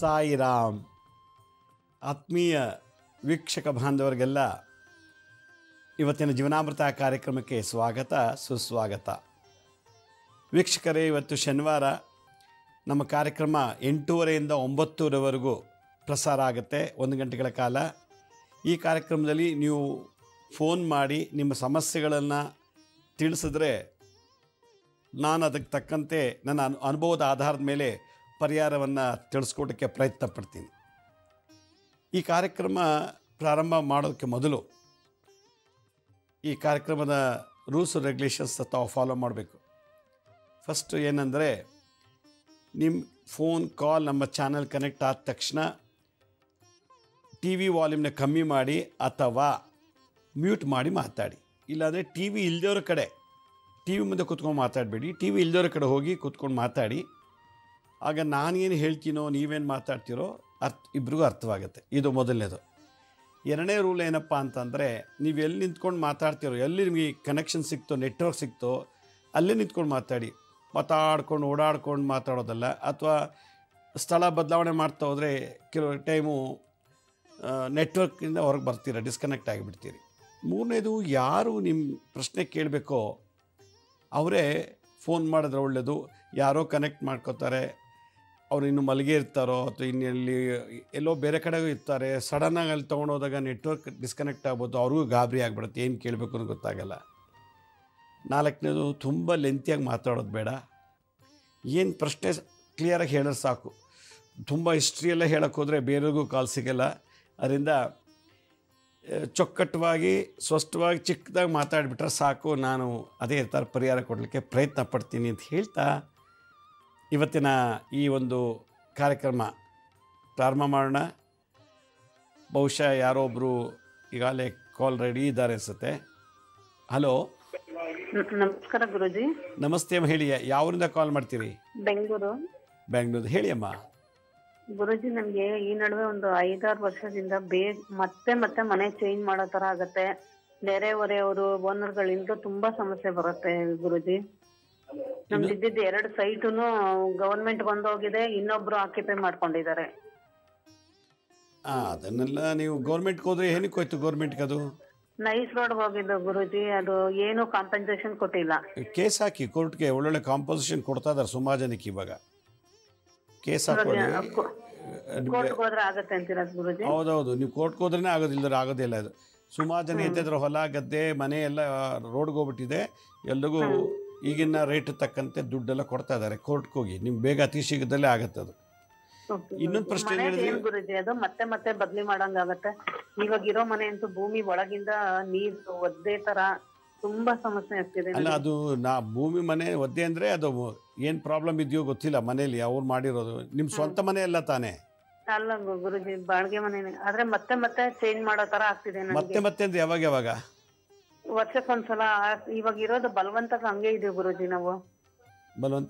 ಸಾಯಿರಾಮ್. ಆತ್ಮೀಯ ವೀಕ್ಷಕ ಬಾಂಧವರಿಗೆಲ್ಲ ಇವತ್ತಿನ ಜೀವನಾಮೃತ ಕಾರ್ಯಕ್ರಮಕ್ಕೆ ಸ್ವಾಗತ ಸುಸ್ವಾಗತ. ವೀಕ್ಷಕರೇ, ಇವತ್ತು ಶನಿವಾರ ನಮ್ಮ ಕಾರ್ಯಕ್ರಮ 8:30ಯಿಂದ 9:00ವರೆಗೂ ಪ್ರಸಾರ ಆಗುತ್ತೆ, 1 ಗಂಟೆಗಳ ಕಾಲ. ಈ ಕಾರ್ಯಕ್ರಮದಲ್ಲಿ ನೀವು ಫೋನ್ ಮಾಡಿ ನಿಮ್ಮ ಸಮಸ್ಯೆಗಳನ್ನು ತಿಳಿಸಿದ್ರೆ ನಾನು ಅದಕ್ಕೆ ತಕ್ಕಂತೆ ನನ್ನ ಅನುಭವದ ಆಧಾರದ ಮೇಲೆ ಪರಿಹಾರವನ್ನು ತಿಳಿಸ್ಕೊಡೋಕ್ಕೆ ಪ್ರಯತ್ನ ಪಡ್ತೀನಿ. ಈ ಕಾರ್ಯಕ್ರಮ ಪ್ರಾರಂಭ ಮಾಡೋದಕ್ಕೆ ಮೊದಲು ಈ ಕಾರ್ಯಕ್ರಮದ ರೂಲ್ಸ್ ರೆಗ್ಯುಲೇಷನ್ಸ್ ತಾವು ಫಾಲೋ ಮಾಡಬೇಕು. ಫಸ್ಟ್ ಏನಂದರೆ, ನಿಮ್ಮ ಫೋನ್ ಕಾಲ್ ನಮ್ಮ ಚಾನಲ್ ಕನೆಕ್ಟ್ ಆದ ತಕ್ಷಣ ಟಿ ವಿ ವಾಲ್ಯೂಮ್ನ ಕಮ್ಮಿ ಮಾಡಿ ಅಥವಾ ಮ್ಯೂಟ್ ಮಾಡಿ ಮಾತಾಡಿ. ಇಲ್ಲಾಂದರೆ ಟಿ ವಿ ಇಲ್ದವ್ರ ಕಡೆ, ಟಿ ವಿ ಮುಂದೆ ಕೂತ್ಕೊಂಡು ಮಾತಾಡಬೇಡಿ, ಟಿ ವಿ ಇಲ್ದವ್ರ ಕಡೆ ಹೋಗಿ ಕೂತ್ಕೊಂಡು ಮಾತಾಡಿ. ಆಗ ನಾನೇನು ಹೇಳ್ತೀನೋ ನೀವೇನು ಮಾತಾಡ್ತೀರೋ ಇಬ್ರಿಗೂ ಅರ್ಥವಾಗುತ್ತೆ. ಇದು ಮೊದಲನೇದು. ಎರಡನೇ ರೂಲ್ ಏನಪ್ಪ ಅಂತಂದರೆ, ನೀವು ಎಲ್ಲಿ ನಿಂತ್ಕೊಂಡು ಮಾತಾಡ್ತೀರೋ, ಎಲ್ಲಿ ನಿಮಗೆ ಕನೆಕ್ಷನ್ ಸಿಕ್ತೋ, ನೆಟ್ವರ್ಕ್ ಸಿಕ್ತೋ ಅಲ್ಲೇ ನಿಂತ್ಕೊಂಡು ಮಾತಾಡಿ. ಮಾತಾಡ್ಕೊಂಡು ಓಡಾಡ್ಕೊಂಡು ಮಾತಾಡೋದಲ್ಲ. ಅಥವಾ ಸ್ಥಳ ಬದಲಾವಣೆ ಮಾಡ್ತಾ ಹೋದರೆ ಕೆಲವು ಟೈಮು ನೆಟ್ವರ್ಕಿಂದ ಹೊರಗೆ ಬರ್ತೀರ, ಡಿಸ್ಕನೆಕ್ಟ್ ಆಗಿಬಿಡ್ತೀರಿ. ಮೂರನೇದು, ಯಾರು ನಿಮ್ಮ ಪ್ರಶ್ನೆ ಕೇಳಬೇಕೋ ಅವರೇ ಫೋನ್ ಮಾಡಿದ್ರೆ ಒಳ್ಳೆಯದು. ಯಾರೋ ಕನೆಕ್ಟ್ ಮಾಡ್ಕೋತಾರೆ, ಅವ್ರು ಇನ್ನೂ ಮಲಗಿ ಇರ್ತಾರೋ ಅಥವಾ ಇನ್ನೆಲ್ಲಿ ಎಲ್ಲೋ ಬೇರೆ ಕಡೆಗೂ ಇರ್ತಾರೆ. ಸಡನ್ನಾಗಿ ಅಲ್ಲಿ ತೊಗೊಂಡೋದಾಗ ನೆಟ್ವರ್ಕ್ ಡಿಸ್ಕನೆಕ್ಟ್ ಆಗ್ಬೋದು, ಅವ್ರಿಗೂ ಗಾಬರಿ ಆಗಿಬಿಡುತ್ತೆ, ಏನು ಕೇಳಬೇಕು ಅನ್ನೋ ಗೊತ್ತಾಗಲ್ಲ. ನಾಲ್ಕನೇದು, ತುಂಬ ಲೆಂತಿಯಾಗಿ ಮಾತಾಡೋದು ಬೇಡ. ಏನು ಪ್ರಶ್ನೆ ಕ್ಲಿಯರಾಗಿ ಹೇಳಿದ್ರೆ ಸಾಕು. ತುಂಬ ಹಿಸ್ಟ್ರಿಯೆಲ್ಲ ಹೇಳೋಕ್ಕೆ ಹೋದರೆ ಬೇರೆಯವ್ರಿಗೂ ಕಾಲ್ ಸಿಗೋಲ್ಲ. ಅದರಿಂದ ಚೊಕ್ಕಟ್ಟವಾಗಿ ಸ್ಪಷ್ಟವಾಗಿ ಚಿಕ್ಕದಾಗಿ ಮಾತಾಡಿಬಿಟ್ರೆ ಸಾಕು. ನಾನು ಅದೇ ಥರ ಪರಿಹಾರ ಕೊಡಲಿಕ್ಕೆ ಪ್ರಯತ್ನ ಪಡ್ತೀನಿ ಅಂತ ಹೇಳ್ತಾ ಇವತ್ತಿನ ಈ ಒಂದು ಕಾರ್ಯಕ್ರಮ ಪ್ರಾರಂಭ ಮಾಡೋಣ. ಬಹುಶಃ ಯಾರೊಬ್ಬರು ಈಗಾಗಲೇ ಕಾಲ್ ರೆಡಿ ಇದ್ದಾರೆ ಅನಿಸುತ್ತೆ. ಹಲೋ, ನಮಸ್ಕಾರ ಗುರುಜಿ. ನಮಸ್ತೆ ಅಮ್ಮ, ಹೇಳಿ, ಯಾವರಿಂದ ಕಾಲ್ ಮಾಡ್ತೀರಿ? ಬೆಂಗಳೂರು. ಹೇಳಿ ಅಮ್ಮ. ಗುರುಜಿ, ನಮ್ಗೆ ಈ ನಡುವೆ ಒಂದು 5-6 ವರ್ಷದಿಂದ ಮತ್ತೆ ಮನೆ ಚೇಂಜ್ ಮಾಡೋ ತರ ಆಗತ್ತೆ. ನೆರೆಹೊರೆಯವರು ಓನರ್ಗಳಿಂದ ತುಂಬಾ ಸಮಸ್ಯೆ ಬರುತ್ತೆ ಗುರುಜಿ. ನಮ್ದು ಇದ್ದಿದ್ದು 2 ಸೈಟುನು ಗವರ್ಮೆಂಟ್ ಬಂದೋಗಿದೆ, ಇನ್ನೊಬ್ರು ಆಕ್ಯುಪೈ ಮಾಡ್ಕೊಂಡಿದ್ದಾರೆ. ಅದನ್ನೆಲ್ಲ ನೀವು ಗೌರ್ಮೆಂಟ್ಗೆ ಹೋದ್ರೆ ಏನಕ್ಕೆ ಹೋಯ್ತು? ಗೌರ್ಮೆಂಟ್ಗೆ ಅದು ನೈಸ್ ರೋಡ್ ಹೋಗಿದ್ದು ಗುರುಜಿ, ಅದು ಏನು ಕಾಂಪನ್ಸೇಷನ್ ಕೊಟ್ಟಿಲ್ಲ. ಕೇಸ್ ಹಾಕಿ ಕೋರ್ಟ್ಗೆ, ಒಳ್ಳೊಳ್ಳೆ ಕಾಂಪನ್ಸೇಷನ್ ಕೊಡ್ತಾ ಇದಾರೆ ಸುಮಾರು ಜನಕ್ಕೆ. ಇವಾಗ ಕೇಸ್ ಹಾಕೊಳ್ಳಿ. ಹೌದೌದು, ನೀವು ಕೋರ್ಟ್ಗೆ ಹೋದ್ರೇ ಆಗೋದಿಲ್ಲ, ಆಗೋದಿಲ್ಲ. ಇದು ಸುಮಾರು ಜನ ಎತ್ತಿದ್ರು, ಹೊಲ ಗದ್ದೆ ಮನೆ ಎಲ್ಲ ರೋಡ್ಗೆ ಹೋಗ್ಬಿಟ್ಟಿದೆ. ಎಲ್ರಿಗೂ ಈಗಿನ ರೇಟ್ ತಕ್ಕಂತೆ ದುಡ್ಡೆಲ್ಲ ಕೊಡ್ತಾ ಇದ್ದಾರೆ. ಕೋರ್ಟ್ಗೆ ಹೋಗಿ ನಿಮ್ಗೆ ಬೇಗ ಅತಿ ಶೀಘ್ರದಲ್ಲೇ ಆಗತ್ತೆ. ಅದು ಇನ್ನೊಂದು ಪ್ರಶ್ನೆ ಗುರುಜಿ, ಅದು ಮತ್ತೆ ಬದ್ಲಿ ಮಾಡಂಗಾಗತ್ತೆ. ಇವಾಗ ಇರೋ ಮನೆ ಅಂತೂ ಭೂಮಿ ಒಳಗಿಂದ ನೀರು ಒದ್ದೆ ತರ ತುಂಬಾ ಸಮಸ್ಯೆ ಆಗ್ತಿದೆ. ಅಲ್ಲ, ಅದು ಭೂಮಿ ಮನೆ ಒದ್ದೆ ಅಂದ್ರೆ ಅದು ಏನ್ ಪ್ರಾಬ್ಲಮ್ ಇದೆಯೋ ಗೊತ್ತಿಲ್ಲ. ಮನೇಲಿ ಅವ್ರು ಮಾಡಿರೋದು ನಿಮ್ಮ ಸ್ವಂತ ಮನೆ ಎಲ್ಲ ತಾನೇ? ಅಲ್ಲ ಗುರುಜಿ, ಬಾಡಿಗೆ ಮನೆ. ಆದ್ರೆ ಮತ್ತೆ ಚೇಂಜ್ ಮಾಡೋ ತರ ಆಗ್ತಿದೆ. ಮತ್ತೆ ಅಂದ್ರೆ ಯಾವಾಗ ವರ್ಷಕ್ಕೊಂದ್ಸಲ. ಇವಾಗ ಇರೋದು ಬಲವಂತವಾಗಿ ಹಂಗೆ ಇದೀವಿ ಗುರುಜಿ. ನಾವು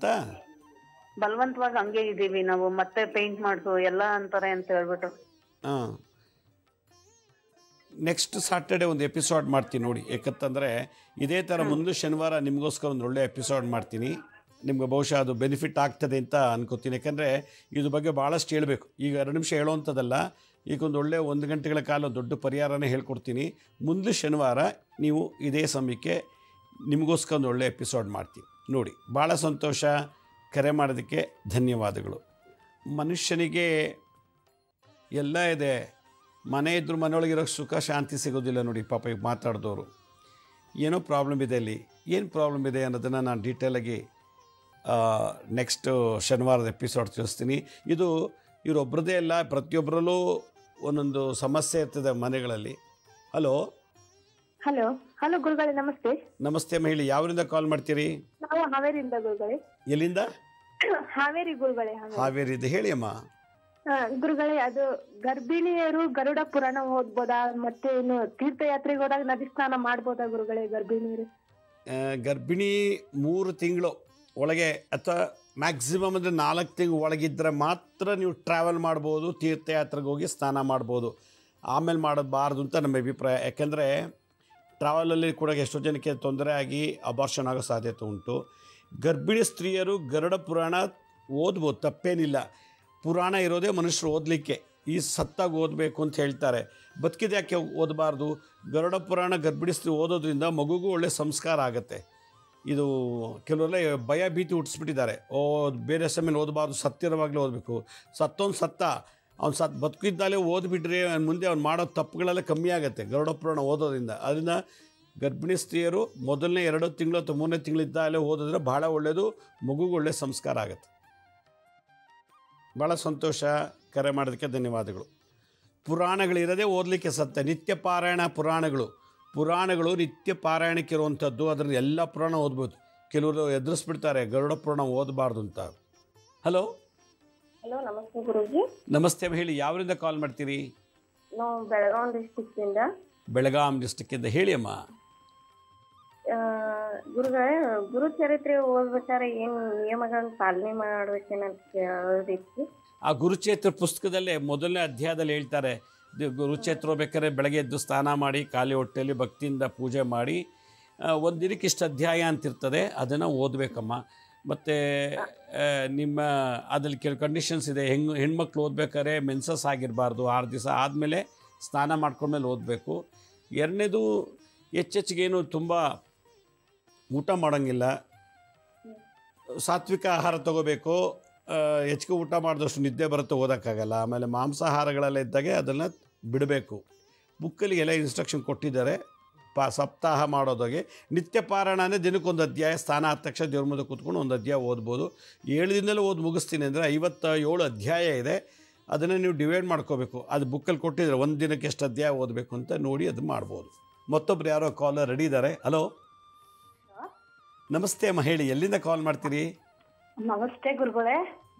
ಬಲವಂತವಾಗಿ ಹಂಗೆ ಇದೀವಿ ನಾವು. ಮತ್ತೆ ಪೇಂಟ್ ಮಾಡ್ಸು ಎಲ್ಲ ಅಂತಾರೆ ಅಂತ ಹೇಳ್ಬಿಟ್ಟು. ನೆಕ್ಸ್ಟ್ ಸಾಟರ್ಡೆ ಒಂದು ಎಪಿಸೋಡ್ ಮಾಡ್ತೀನಿ ನೋಡಿ. ಯಾಕಂತಂದರೆ ಇದೇ ಥರ ಮುಂದೆ ಶನಿವಾರ ನಿಮಗೋಸ್ಕರ ಒಂದು ಒಳ್ಳೆ ಎಪಿಸೋಡ್ ಮಾಡ್ತೀನಿ. ನಿಮ್ಗೆ ಬಹುಶಃ ಅದು ಬೆನಿಫಿಟ್ ಆಗ್ತದೆ ಅಂತ ಅನ್ಕೋತೀನಿ. ಯಾಕಂದರೆ ಇದ್ರ ಬಗ್ಗೆ ಭಾಳಷ್ಟು ಹೇಳಬೇಕು. ಈಗ 2 ನಿಮಿಷ ಹೇಳೋವಂಥದ್ದಲ್ಲ. ಈಗ ಒಂದು ಒಳ್ಳೆ 1 ಗಂಟೆಗಳ ಕಾಲ ದೊಡ್ಡ ಪರಿಹಾರನೇ ಹೇಳ್ಕೊಡ್ತೀನಿ. ಮುಂದೆ ಶನಿವಾರ ನೀವು ಇದೇ ಸಮಯಕ್ಕೆ ನಿಮಗೋಸ್ಕರ ಒಂದು ಒಳ್ಳೆ ಎಪಿಸೋಡ್ ಮಾಡ್ತೀನಿ ನೋಡಿ. ಭಾಳ ಸಂತೋಷ. ಕರೆ ಮಾಡೋದಕ್ಕೆ ಧನ್ಯವಾದಗಳು. ಮನುಷ್ಯನಿಗೆ ಎಲ್ಲ ಇದೆ, ಮನೆ ಇದ್ದರೂ ಮನೆಯೊಳಗಿರೋ ಸುಖ ಶಾಂತಿ ಸಿಗೋದಿಲ್ಲ ನೋಡಿ. ಪಾಪ ಈಗ ಮಾತಾಡಿದವರು ಏನೋ ಪ್ರಾಬ್ಲಮ್ ಇದೆ. ಅಲ್ಲಿ ಏನು ಪ್ರಾಬ್ಲಮ್ ಇದೆ ಅನ್ನೋದನ್ನು ನಾನು ಡೀಟೇಲಾಗಿ ನೆಕ್ಸ್ಟ್ ಶನಿವಾರದ ಎಪಿಸೋಡ್ ತಿಳಿಸ್ತೀನಿ. ಇದು ಇವರೊಬ್ಬರದೇ ಅಲ್ಲ, ಪ್ರತಿಯೊಬ್ಬರಲ್ಲೂ ಒಂದೊಂದು ಸಮಸ್ಯೆ ಇರ್ತದೆ ಮನೆಗಳಲ್ಲಿ. ಹಲೋ ಗುರುಗಳೇ, ನಮಸ್ತೆ. ನಮಸ್ತೆ ಅಮ್ಮ, ಹೇಳಿ, ಯಾವರಿಂದ ಕಾಲ್ ಮಾಡ್ತೀರಿ? ನಾವು ಹಾವೇರಿಯಿಂದ ಗುರುಗಳೇ. ಎಲ್ಲಿಂದ? ಹಾವೇರಿ ಗುರುಗಳೇ. ಹಾವೇರಿದೆ, ಹೇಳಿ ಅಮ್ಮ. ಗುರುಗಳೇ, ಅದು ಗರ್ಭಿಣಿಯರು ಗರುಡ ಪುರಾಣ ಓದ್ಬೋದಾ? ಮತ್ತೆ ಇನ್ನು ತೀರ್ಥಯಾತ್ರೆಗೆ ಹೋದಾಗ ನದಿ ಸ್ನಾನ ಮಾಡ್ಬೋದಾ ಗುರುಗಳೇ ಗರ್ಭಿಣಿಯರು? ಗರ್ಭಿಣಿ 3 ತಿಂಗಳು ಒಳಗೆ ಅಥವಾ ಮ್ಯಾಕ್ಸಿಮಮ್ ಅಂದರೆ 4 ತಿಂಗಳು ಒಳಗಿದ್ದರೆ ಮಾತ್ರ ನೀವು ಟ್ರಾವೆಲ್ ಮಾಡ್ಬೋದು, ತೀರ್ಥಯಾತ್ರೆಗೆ ಹೋಗಿ ಸ್ನಾನ ಮಾಡ್ಬೋದು. ಆಮೇಲೆ ಮಾಡಬಾರ್ದು ಅಂತ ನಮ್ಮ ಅಭಿಪ್ರಾಯ. ಯಾಕೆಂದರೆ ಟ್ರಾವೆಲಲ್ಲಿ ಕೂಡ ಎಷ್ಟೋ ಜನಕ್ಕೆ ತೊಂದರೆ ಆಗಿ ಅಬಾರ್ಷನ್ ಆಗೋ ಸಾಧ್ಯತೆ ಉಂಟು. ಗರ್ಭಿಣಿ ಸ್ತ್ರೀಯರು ಗರುಡ ಪುರಾಣ ಓದ್ಬೋದು, ತಪ್ಪೇನಿಲ್ಲ. ಪುರಾಣ ಇರೋದೇ ಮನುಷ್ಯರು ಓದಲಿಕ್ಕೆ. ಈ ಸತ್ತಾಗ ಓದಬೇಕು ಅಂತ ಹೇಳ್ತಾರೆ. ಬದುಕಿದ ಯಾಕೆ ಓದಬಾರ್ದು? ಗರುಡ ಪುರಾಣ ಗರ್ಭಿಣಿ ಸ್ತ್ರೀ ಓದೋದ್ರಿಂದ ಮಗುಗೂ ಒಳ್ಳೆ ಸಂಸ್ಕಾರ ಆಗುತ್ತೆ. ಇದು ಕೆಲವರೆಲ್ಲ ಭಯ ಭೀತಿ ಹುಟ್ಟಿಸ್ಬಿಟ್ಟಿದ್ದಾರೆ. ಬೇರೆ ಸಮಯ ಓದಬಾರ್ದು, ಸತ್ತಿರವಾಗಲೇ ಓದಬೇಕು. ಸತ್ತ ಅವ್ನು ಬದುಕಿದ್ದಾಲೇ ಓದ್ಬಿಟ್ರೆ ಮುಂದೆ ಅವ್ನು ಮಾಡೋ ತಪ್ಪುಗಳೆಲ್ಲ ಕಮ್ಮಿ ಆಗುತ್ತೆ ಗರುಡ ಪುರಾಣ ಓದೋದ್ರಿಂದ. ಅದರಿಂದ ಗರ್ಭಿಣಿ ಸ್ತ್ರೀಯರು ಮೊದಲನೇ 2 ತಿಂಗಳು ಅಥವಾ 3ನೇ ತಿಂಗಳಿದ್ದಾಗಲೇ ಓದಿದ್ರೆ ಭಾಳ ಒಳ್ಳೆಯದು, ಮಗುಗೂ ಒಳ್ಳೆ ಸಂಸ್ಕಾರ ಆಗುತ್ತೆ. ಭಾಳ ಸಂತೋಷ, ಕರೆ ಮಾಡೋದಕ್ಕೆ ಧನ್ಯವಾದಗಳು. ಪುರಾಣಗಳಿರೋದೇ ಓದಲಿಕ್ಕೆ ಸತ್ಯ. ನಿತ್ಯ ಪಾರಾಯಣ ಪುರಾಣಗಳು ನಿತ್ಯ ಪಾರಾಯಣಕ್ಕೆ ಇರುವಂಥದ್ದು. ಅದರಲ್ಲಿ ಎಲ್ಲ ಪುರಾಣ ಓದ್ಬೋದು. ಕೆಲವರು ಎದುರಿಸ್ಬಿಡ್ತಾರೆ ಗರುಡ ಪುರಾಣ ಓದಬಾರ್ದು ಅಂತ. ಹಲೋ ನಮಸ್ತೆ ಗುರುಜಿ. ನಮಸ್ತೆ, ಹೇಳಿ, ಯಾವರಿಂದ ಕಾಲ್ ಮಾಡ್ತೀರಿ? ನಾವು ಬೆಳಗಾಂ ಡಿಸ್ಟಿಕ್ಕಿಂದ. ಬೆಳಗಾಂ ಡಿಸ್ಟಿಕ್ಕಿಂದ, ಹೇಳಿ ಅಮ್ಮ. ಗುರುಗಳೇ, ಗುರುಚರಿತ್ರೆ ಓದ್ಬೇಕಾದ್ರೆ ಏನು ನಿಯಮಗಳನ್ನು ಪಾಲನೆ ಮಾಡ್ಬೇಕೇನಂತ ಕೇಳೋದಿತ್ತು. ಆ ಗುರುಚರಿತ್ರೆ ಪುಸ್ತಕದಲ್ಲೇ ಮೊದಲನೇ ಅಧ್ಯಾಯದಲ್ಲಿ ಹೇಳ್ತಾರೆ, ಗುರುಚರಿತ್ರೆ ಹೋಗ್ಬೇಕಾದ್ರೆ ಬೆಳಗ್ಗೆ ಎದ್ದು ಸ್ನಾನ ಮಾಡಿ ಖಾಲಿ ಹೊಟ್ಟೆಯಲ್ಲಿ ಭಕ್ತಿಯಿಂದ ಪೂಜೆ ಮಾಡಿ ಒಂದು ದಿನಕ್ಕೆ ಇಷ್ಟು ಅಧ್ಯಾಯ ಅಂತಿರ್ತದೆ, ಅದನ್ನು ಓದಬೇಕಮ್ಮ. ಮತ್ತು ನಿಮ್ಮ ಅದ್ರಲ್ಲಿ ಕೆಲವು ಕಂಡೀಷನ್ಸ್ ಇದೆ. ಹೆಣ್ಮಕ್ಳು ಓದ್ಬೇಕಾದ್ರೆ ಮೆನ್ಸಸ್ ಆಗಿರಬಾರ್ದು, 6 ದಿವಸ ಆದಮೇಲೆ ಸ್ನಾನ ಮಾಡ್ಕೊಂಡ್ಮೇಲೆ ಓದಬೇಕು. ಎರಡನೇದು, ಹೆಚ್ಚೆಚ್ಚಿಗೇನು ತುಂಬ ಊಟ ಮಾಡೋಂಗಿಲ್ಲ, ಸಾತ್ವಿಕ ಆಹಾರ ತೊಗೋಬೇಕು. ಹೆಚ್ಚಿಗೆ ಊಟ ಮಾಡಿದಷ್ಟು ನಿದ್ದೆ ಬರುತ್ತೆ, ಓದೋಕ್ಕಾಗಲ್ಲ. ಆಮೇಲೆ ಮಾಂಸಾಹಾರಗಳೆಲ್ಲ ಇದ್ದಾಗೆ ಅದನ್ನು ಬಿಡಬೇಕು. ಬುಕ್ಕಲ್ಲಿ ಎಲ್ಲ ಇನ್ಸ್ಟ್ರಕ್ಷನ್ ಕೊಟ್ಟಿದ್ದಾರೆ. ಸಪ್ತಾಹ ಮಾಡೋದಾಗೆ ನಿತ್ಯ ಪಾರಾಯಣನೇ ದಿನಕ್ಕೊಂದು ಅಧ್ಯಾಯ, ಸ್ನಾನ ಆದ ತಕ್ಷಣ ದೇವ್ರ ಮುಂದೆ ಕೂತ್ಕೊಂಡು ಒಂದು ಅಧ್ಯಾಯ ಓದ್ಬೋದು. 7 ದಿನದಲ್ಲೇ ಮುಗಿಸ್ತೀನಿ ಅಂದರೆ 57 ಅಧ್ಯಾಯ ಇದೆ. ಅದನ್ನು ನೀವು ಡಿವೈಡ್ ಮಾಡ್ಕೋಬೇಕು. ಅದು ಬುಕ್ಕಲ್ಲಿ ಕೊಟ್ಟಿದ್ದಾರೆ, ಒಂದು ದಿನಕ್ಕೆ ಎಷ್ಟು ಅಧ್ಯಾಯ ಓದಬೇಕು ಅಂತ ನೋಡಿ ಅದು ಮಾಡ್ಬೋದು. ಮತ್ತೊಬ್ರು ಯಾರೋ ಕಾಲರ್ ರೆಡಿ ಇದ್ದಾರೆ. ಹಲೋ, ನಮಸ್ತೆ ಅಮ್ಮ, ಹೇಳಿ, ಎಲ್ಲಿಂದ ಕಾಲ್ ಮಾಡ್ತೀರಿ? ನಮಸ್ತೆ ಗುರುಗಳೇ.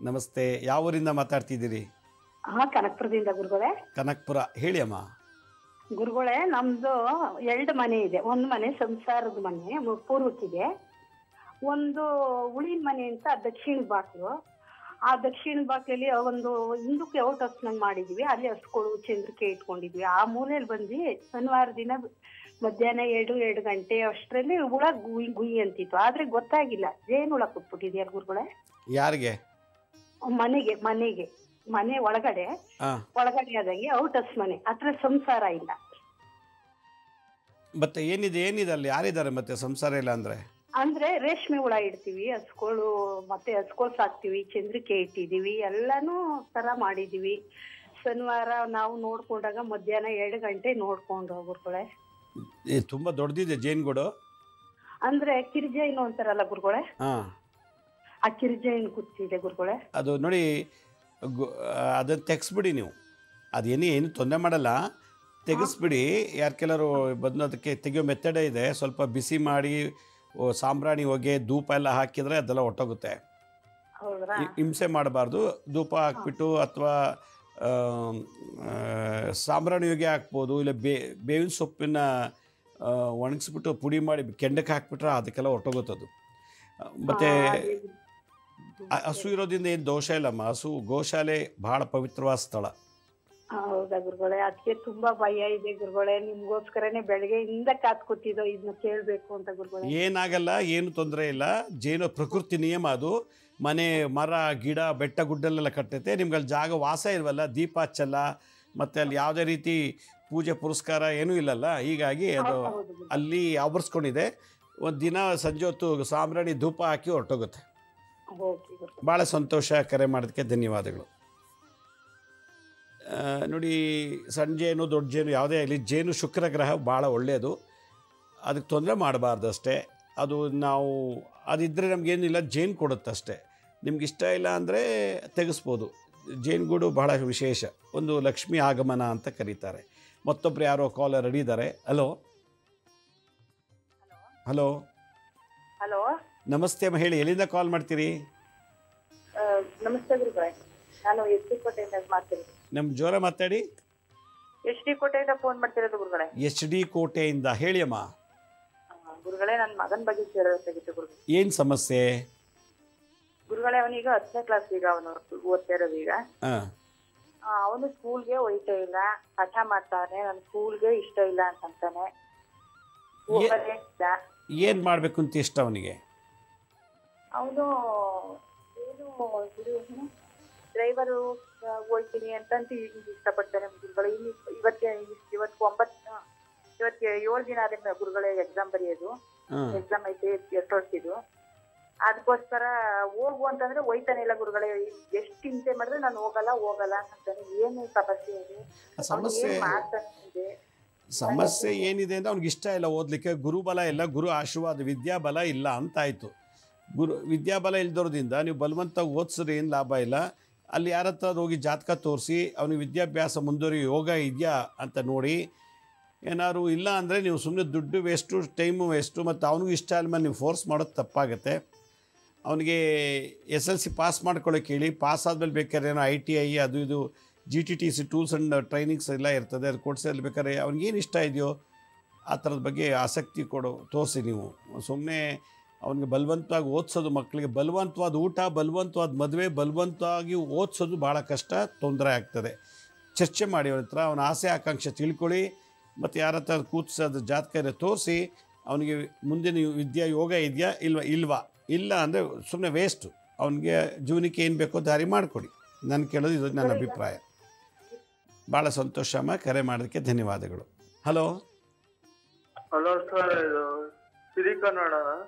ನಮಸ್ತೆ, ಯಾವ ಊರಿಂದ ಮಾತಾಡ್ತಿದ್ದೀರಿ? ಕನಕಪುರದಿಂದ ಗುರುಗಳೇ. ಕನಕಪುರ, ಹೇಳಿ ಅಮ್ಮ. ಗುರುಗಳೇ, ನಮ್ದು 2 ಮನೆ ಇದೆ. ಒಂದು ಮನೆ ಸಂಸಾರದ ಮನೆ ಪೂರ್ವಕ್ಕಿದೆ, ಒಂದು ಉಳಿನ ಮನೆ ಅಂತ ದಕ್ಷಿಣ ಬಾಕ್ಲು. ಆ ದಕ್ಷಿಣ ಬಾಕ್ಲಲ್ಲಿ ಒಂದು ಹಿಂದಕ್ಕೆ ಔಟ್ ಹಸ್ನಂಗ್ ಮಾಡಿದ್ವಿ. ಅಲ್ಲಿ ಹಸ್ಗಳು ಚಂದ್ರಿಕೆ ಇಟ್ಕೊಂಡಿದ್ವಿ. ಆ ಮೂಲೆಯಲ್ಲಿ ಬಂದು ಶನಿವಾರ ದಿನ ಮಧ್ಯಾಹ್ನ 2 ಗಂಟೆ ಅಷ್ಟರಲ್ಲಿ ಹುಳ ಗುಯ್ ಗುಯ್ ಅಂತಿತ್ತು. ಆದ್ರೆ ಗೊತ್ತಾಗಿಲ್ಲ, ಜೇನು ಹುಳ ಕುತ್ಬಿಟ್ಟಿದ್ಯಾ ಗುರುಗಳೇ. ಯಾರಿಗೆ? ಮನೆ ಒಳಗಡೆ ಆದಂಗೆ ಔಟ್ ಹಸ್ ಮನೆ ಹತ್ರ ಸಂಸಾರ ಇಲ್ಲ. ಮತ್ತೆ ಏನಿದೆ ಅಲ್ಲಿ ಯಾರಿದ್ದಾರೆ ಮತ್ತೆ ಸಂಸಾರ ಇಲ್ಲ ಅಂದ್ರೆ ರೇಷ್ಮೆ ಹುಳ ಇಡ್ತೀವಿ, ಹಸ್ಗಳು ಸಾಕ್ತಿವಿ, ಚಂದ್ರಿಕೆ ಇಟ್ಟಿದೀವಿ, ಎಲ್ಲಾನು ತರ ಮಾಡಿದೀವಿ. ಶನಿವಾರ ನಾವು ನೋಡ್ಕೊಂಡಾಗ ಮಧ್ಯಾಹ್ನ 2 ಗಂಟೆ ನೋಡ್ಕೊಂಡು ಗುರುಗಳೇ. ತುಂಬಾ ದೊಡ್ಡದಿದೆ ಜೇನುಗೂಡು. ಕಿರ್ಜೈನು ಅಂತಾರಲ್ಲ ಗುರುಗಳೇ, ಆ ಕಿರ್ಜೈನು ಕೂತಿದೆ ಗುರುಗಳೇ. ಅದು ನೋಡಿ, ಅದನ್ನು ತೆಗೆಸ್ಬಿಡಿ ನೀವು. ಏನು ತೊಂದರೆ ಮಾಡಲ್ಲ, ತೆಗೆಸ್ಬಿಡಿ. ಕೆಲವರು ಬಂದು ಅದಕ್ಕೆ ತೆಗೆಯೋ ಮೆಥಡೇ ಇದೆ. ಸ್ವಲ್ಪ ಬಿಸಿ ಮಾಡಿ ಸಾಂಬ್ರಾಣಿ ಹೊಗೆ ಧೂಪ ಎಲ್ಲ ಹಾಕಿದರೆ ಅದೆಲ್ಲ ಹೊಟ್ಟೋಗುತ್ತೆ. ಹಿಂಸೆ ಮಾಡಬಾರ್ದು. ಧೂಪ ಹಾಕ್ಬಿಟ್ಟು ಅಥವಾ ಸಾಂಬ್ರಾಣಿ ಹೊಗೆ ಹಾಕ್ಬೋದು, ಇಲ್ಲ ಬೇವಿನ ಸೊಪ್ಪಿನ ಒಣಗಿಸ್ಬಿಟ್ಟು ಪುಡಿ ಮಾಡಿ ಕೆಂಡಕ್ಕೆ ಹಾಕ್ಬಿಟ್ರೆ ಅದಕ್ಕೆಲ್ಲ ಹೊಟ್ಟೋಗುತ್ತದು. ಮತ್ತು ಹಸು ಇರೋದ್ರಿಂದ ಏನು ದೋಷ ಇಲ್ಲಮ್ಮ. ಹಸು ಗೋಶಾಲೆ ಭಾಳ ಪವಿತ್ರವಾದ ಸ್ಥಳ. ಹೌದಾ ಗುರುಗಳೇ, ಅದಕ್ಕೆ ತುಂಬಾ ಭಯ ಇದೆ ಗುರುಗಳೇ. ನಿಮ್ಗೋಸ್ಕರನೇ ಬೆಳಗ್ಗೆಯಿಂದ ಕಾತ್ಕೊತಿದ್ದೋ ಇದನ್ನ ಕೇಳಬೇಕು ಅಂತ ಗುರುಗಳೇ. ಏನಾಗಲ್ಲ, ಏನು ತೊಂದರೆ ಇಲ್ಲ. ಜೇನು ಪ್ರಕೃತಿ ನಿಯಮ ಅದು. ಮನೆ ಮರ ಗಿಡ ಬೆಟ್ಟ ಗುಡ್ಡಲ್ಲೆಲ್ಲ ಕಟ್ಟುತ್ತೆ. ನಿಮ್ಗೆ ಅಲ್ಲಿ ಜಾಗ ವಾಸ ಇಲ್ವಲ್ಲ, ದೀಪ ಹಚ್ಚಲ್ಲ, ಮತ್ತು ಅಲ್ಲಿ ಯಾವುದೇ ರೀತಿ ಪೂಜೆ ಪುರಸ್ಕಾರ ಏನೂ ಇಲ್ಲಲ್ಲ. ಹೀಗಾಗಿ ಅದು ಅಲ್ಲಿ ಆವರಿಸ್ಕೊಂಡಿದೆ. ಒಂದು ದಿನ ಸಂಜೆ ಹೊತ್ತು ಸಾಂಬ್ರಾಣಿ ಧೂಪ ಹಾಕಿ ಹೊರಟೋಗುತ್ತೆ. ಭಾಳ ಸಂತೋಷ, ಕರೆ ಮಾಡೋದಕ್ಕೆ ಧನ್ಯವಾದಗಳು. ನೋಡಿ, ಸಣ್ಣ ಜೇನು ದೊಡ್ಡ ಜೇನು ಯಾವುದೇ ಆಗಲಿ, ಜೇನು ಶುಕ್ರ ಗ್ರಹ ಭಾಳ ಒಳ್ಳೆಯದು. ಅದಕ್ಕೆ ತೊಂದರೆ ಮಾಡಬಾರ್ದು ಅಷ್ಟೇ. ಅದು ನಾವು ಅದಿದ್ದರೆ ನಮಗೇನಿಲ್ಲ, ಜೇನು ಕೊಡುತ್ತಷ್ಟೇ. ನಿಮ್ಗೆ ಇಷ್ಟ ಇಲ್ಲ ಅಂದರೆ ತೆಗೆಸ್ಬೋದು. ಜೇನುಗೂಡು ಬಹಳ ವಿಶೇಷ, ಒಂದು ಲಕ್ಷ್ಮೀ ಆಗಮನ ಅಂತ ಕರೀತಾರೆ. ಮತ್ತೊಬ್ಬರು ಯಾರೋ ಕಾಲರ್ ರೆಡಿ ಇದ್ದಾರೆ. ಹಲೋ ಹಲೋ ಹಲೋ ನಮಸ್ತೆ ಅಮ್ಮ, ಹೇಳಿ, ಎಲ್ಲಿಂದ ಕಾಲ್ ಮಾಡ್ತೀರಿ? ನಮಸ್ತೆ ಗುರುಗಳೇ, ನಾನು ಎಚ್ ಡಿ ಕೋಟೆಯಿಂದ ಮಾಡ್ತೀನಿ. ನಮ್ಮ ಜೋರ ಮಾತಾಡಿ. ಎಚ್ ಡಿ ಕೋಟೆಯಿಂದ ಫೋನ್ ಮಾಡ್ತಿರೋದು ಗುರುಗಳೇ. ಎಚ್ ಡಿ ಕೋಟೆಯಿಂದ, ಹೇಳಿ ಅಮ್ಮ. ಗುರುಗಳೇ, ನನ್ನ ಮಗನ ಬಗ್ಗೆ ಕೇಳಬೇಕಾಗಿತ್ತು ಗುರುಗಳೇ. ಏನು ಸಮಸ್ಯೆ? ಗುರುಗಳೇ, ಅವನೀಗ 10ನೇ ಕ್ಲಾಸ್, ಈಗ ಅವನು ಓದ್ತಾ ಇರೋದು. ಈಗ ಅವನು ಸ್ಕೂಲ್ಗೆ ಹೋಯ್ತಾ ಇಲ್ಲ, ಹಠ ಮಾಡ್ತಾನೆ. ನನ್ನ ಸ್ಕೂಲ್ಗೆ ಇಷ್ಟ ಇಲ್ಲ ಅಂತಾನೆ. ಏನು ಮಾಡಬೇಕು ಅಂತ ಇಷ್ಟ ಅವನಿಗೆ? ಅವನು ಡ್ರೈವರು ಹೋಗ್ತೀನಿ ಅಂತಂತ ಈಗ ಇಷ್ಟಪಡ್ತಾರೆ ಗುರುಗಳು. ಇವತ್ತು 7 ದಿನ ಆದ ಗುರುಗಳೇ ಎಕ್ಸಾಮ್ ಬರೆಯೋದು. ಎಕ್ಸಾಮ್ ಐತೆ 2 ವರ್ಷದ್ದು. ಅದಕ್ಕೋಸ್ಕರ ಹೋಗು ಅಂತಂದ್ರೆ ಹೋಯ್ತಾನೆ ಇಲ್ಲ ಗುರುಗಳೇ. ಎಷ್ಟು ಹಿಂಸೆ ಮಾಡಿದ್ರೆ ನಾನು ಹೋಗಲ್ಲ ಅಂತಾನೆ. ಏನು ಸಮಸ್ಯೆ ಇದೆ? ಸಮಸ್ಯೆ ಏನಿದೆ ಅಂದ್ರೆ ಅವ್ನಿಗೆ ಇಷ್ಟ ಇಲ್ಲ ಓದಲಿಕ್ಕೆ. ಗುರುಬಲ ಇಲ್ಲ, ಗುರು ಆಶೀರ್ವಾದ, ವಿದ್ಯಾಬಲ ಇಲ್ಲ ಅಂತಾಯಿತು. ವಿದ್ಯಾಬಲ ಇಲ್ದೋದ್ರಿಂದ ನೀವು ಬಲವಂತ ಓದಿಸ್ರೆ ಏನು ಲಾಭ ಇಲ್ಲ. ಅಲ್ಲಿ ಯಾರ ಹತ್ರ ಹೋಗಿ ಜಾತಕ ತೋರಿಸಿ ಅವನಿಗೆ ವಿದ್ಯಾಭ್ಯಾಸ ಮುಂದುವರಿ ಯೋಗ ಇದೆಯಾ ಅಂತ ನೋಡಿ. ಏನಾದ್ರು ಇಲ್ಲ ಅಂದರೆ ನೀವು ಸುಮ್ಮನೆ ದುಡ್ಡು ವೇಸ್ಟು, ಟೈಮು ವೇಸ್ಟು, ಮತ್ತು ಅವನಿಗೂ ಇಷ್ಟ ಆದ್ಮೇಲೆ ನೀವು ಫೋರ್ಸ್ ಮಾಡೋದು ತಪ್ಪಾಗುತ್ತೆ. ಅವನಿಗೆ SLC ಪಾಸ್ ಮಾಡ್ಕೊಳ್ಳೋಕೆ ಹೇಳಿ. ಪಾಸ್ ಆದಮೇಲೆ ಬೇಕಾದ್ರೆ ಏನೋ ITI ಅದು ಇದು GTTC ಟೂಲ್ಸ್ ಆ್ಯಂಡ್ ಟ್ರೈನಿಂಗ್ಸ್ ಎಲ್ಲ ಇರ್ತದೆ, ಅದು ಕೊಡ್ಸಲ್ಲಿ ಬೇಕಾದ್ರೆ ಅವ್ನಿಗೇನು ಇಷ್ಟ ಇದೆಯೋ ಆ ಥರದ ಬಗ್ಗೆ ಆಸಕ್ತಿ ತೋರಿಸಿ. ನೀವು ಸುಮ್ಮನೆ ಅವನಿಗೆ ಬಲವಂತವಾಗಿ ಓದಿಸೋದು, ಮಕ್ಕಳಿಗೆ ಬಲವಂತವಾದ ಊಟ, ಬಲವಂತವಾದ ಮದುವೆ, ಬಲವಂತವಾಗಿ ಓದಿಸೋದು ಭಾಳ ಕಷ್ಟ, ತೊಂದರೆ ಆಗ್ತದೆ. ಚರ್ಚೆ ಮಾಡಿ ಅವನ ಹತ್ರ, ಅವನ ಆಸೆ ಆಕಾಂಕ್ಷೆ ತಿಳ್ಕೊಳ್ಳಿ. ಮತ್ತು ಯಾರ ಹತ್ರ ಕೂತ್ಸೋದು ಜಾತಕ ತೋರಿಸಿ ಅವನಿಗೆ ಮುಂದಿನ ವಿದ್ಯಾ ಯೋಗ ಇದೆಯಾ ಇಲ್ಲ ಅಂದರೆ ಸುಮ್ಮನೆ ವೇಸ್ಟು. ಅವನಿಗೆ ಜೀವನಕ್ಕೆ ಏನು ಬೇಕೋ ದಾರಿ ಮಾಡಿಕೊಡಿ. ನಾನು ಕೇಳೋದು ಇದು ನನ್ನ ಅಭಿಪ್ರಾಯ. ಭಾಳ ಸಂತೋಷ ಅಮ್ಮ, ಕರೆ ಮಾಡೋದಕ್ಕೆ ಧನ್ಯವಾದಗಳು. ಹಲೋ ಸರ್, ಇದು ಸಿರಿ ಕನ್ನಡ.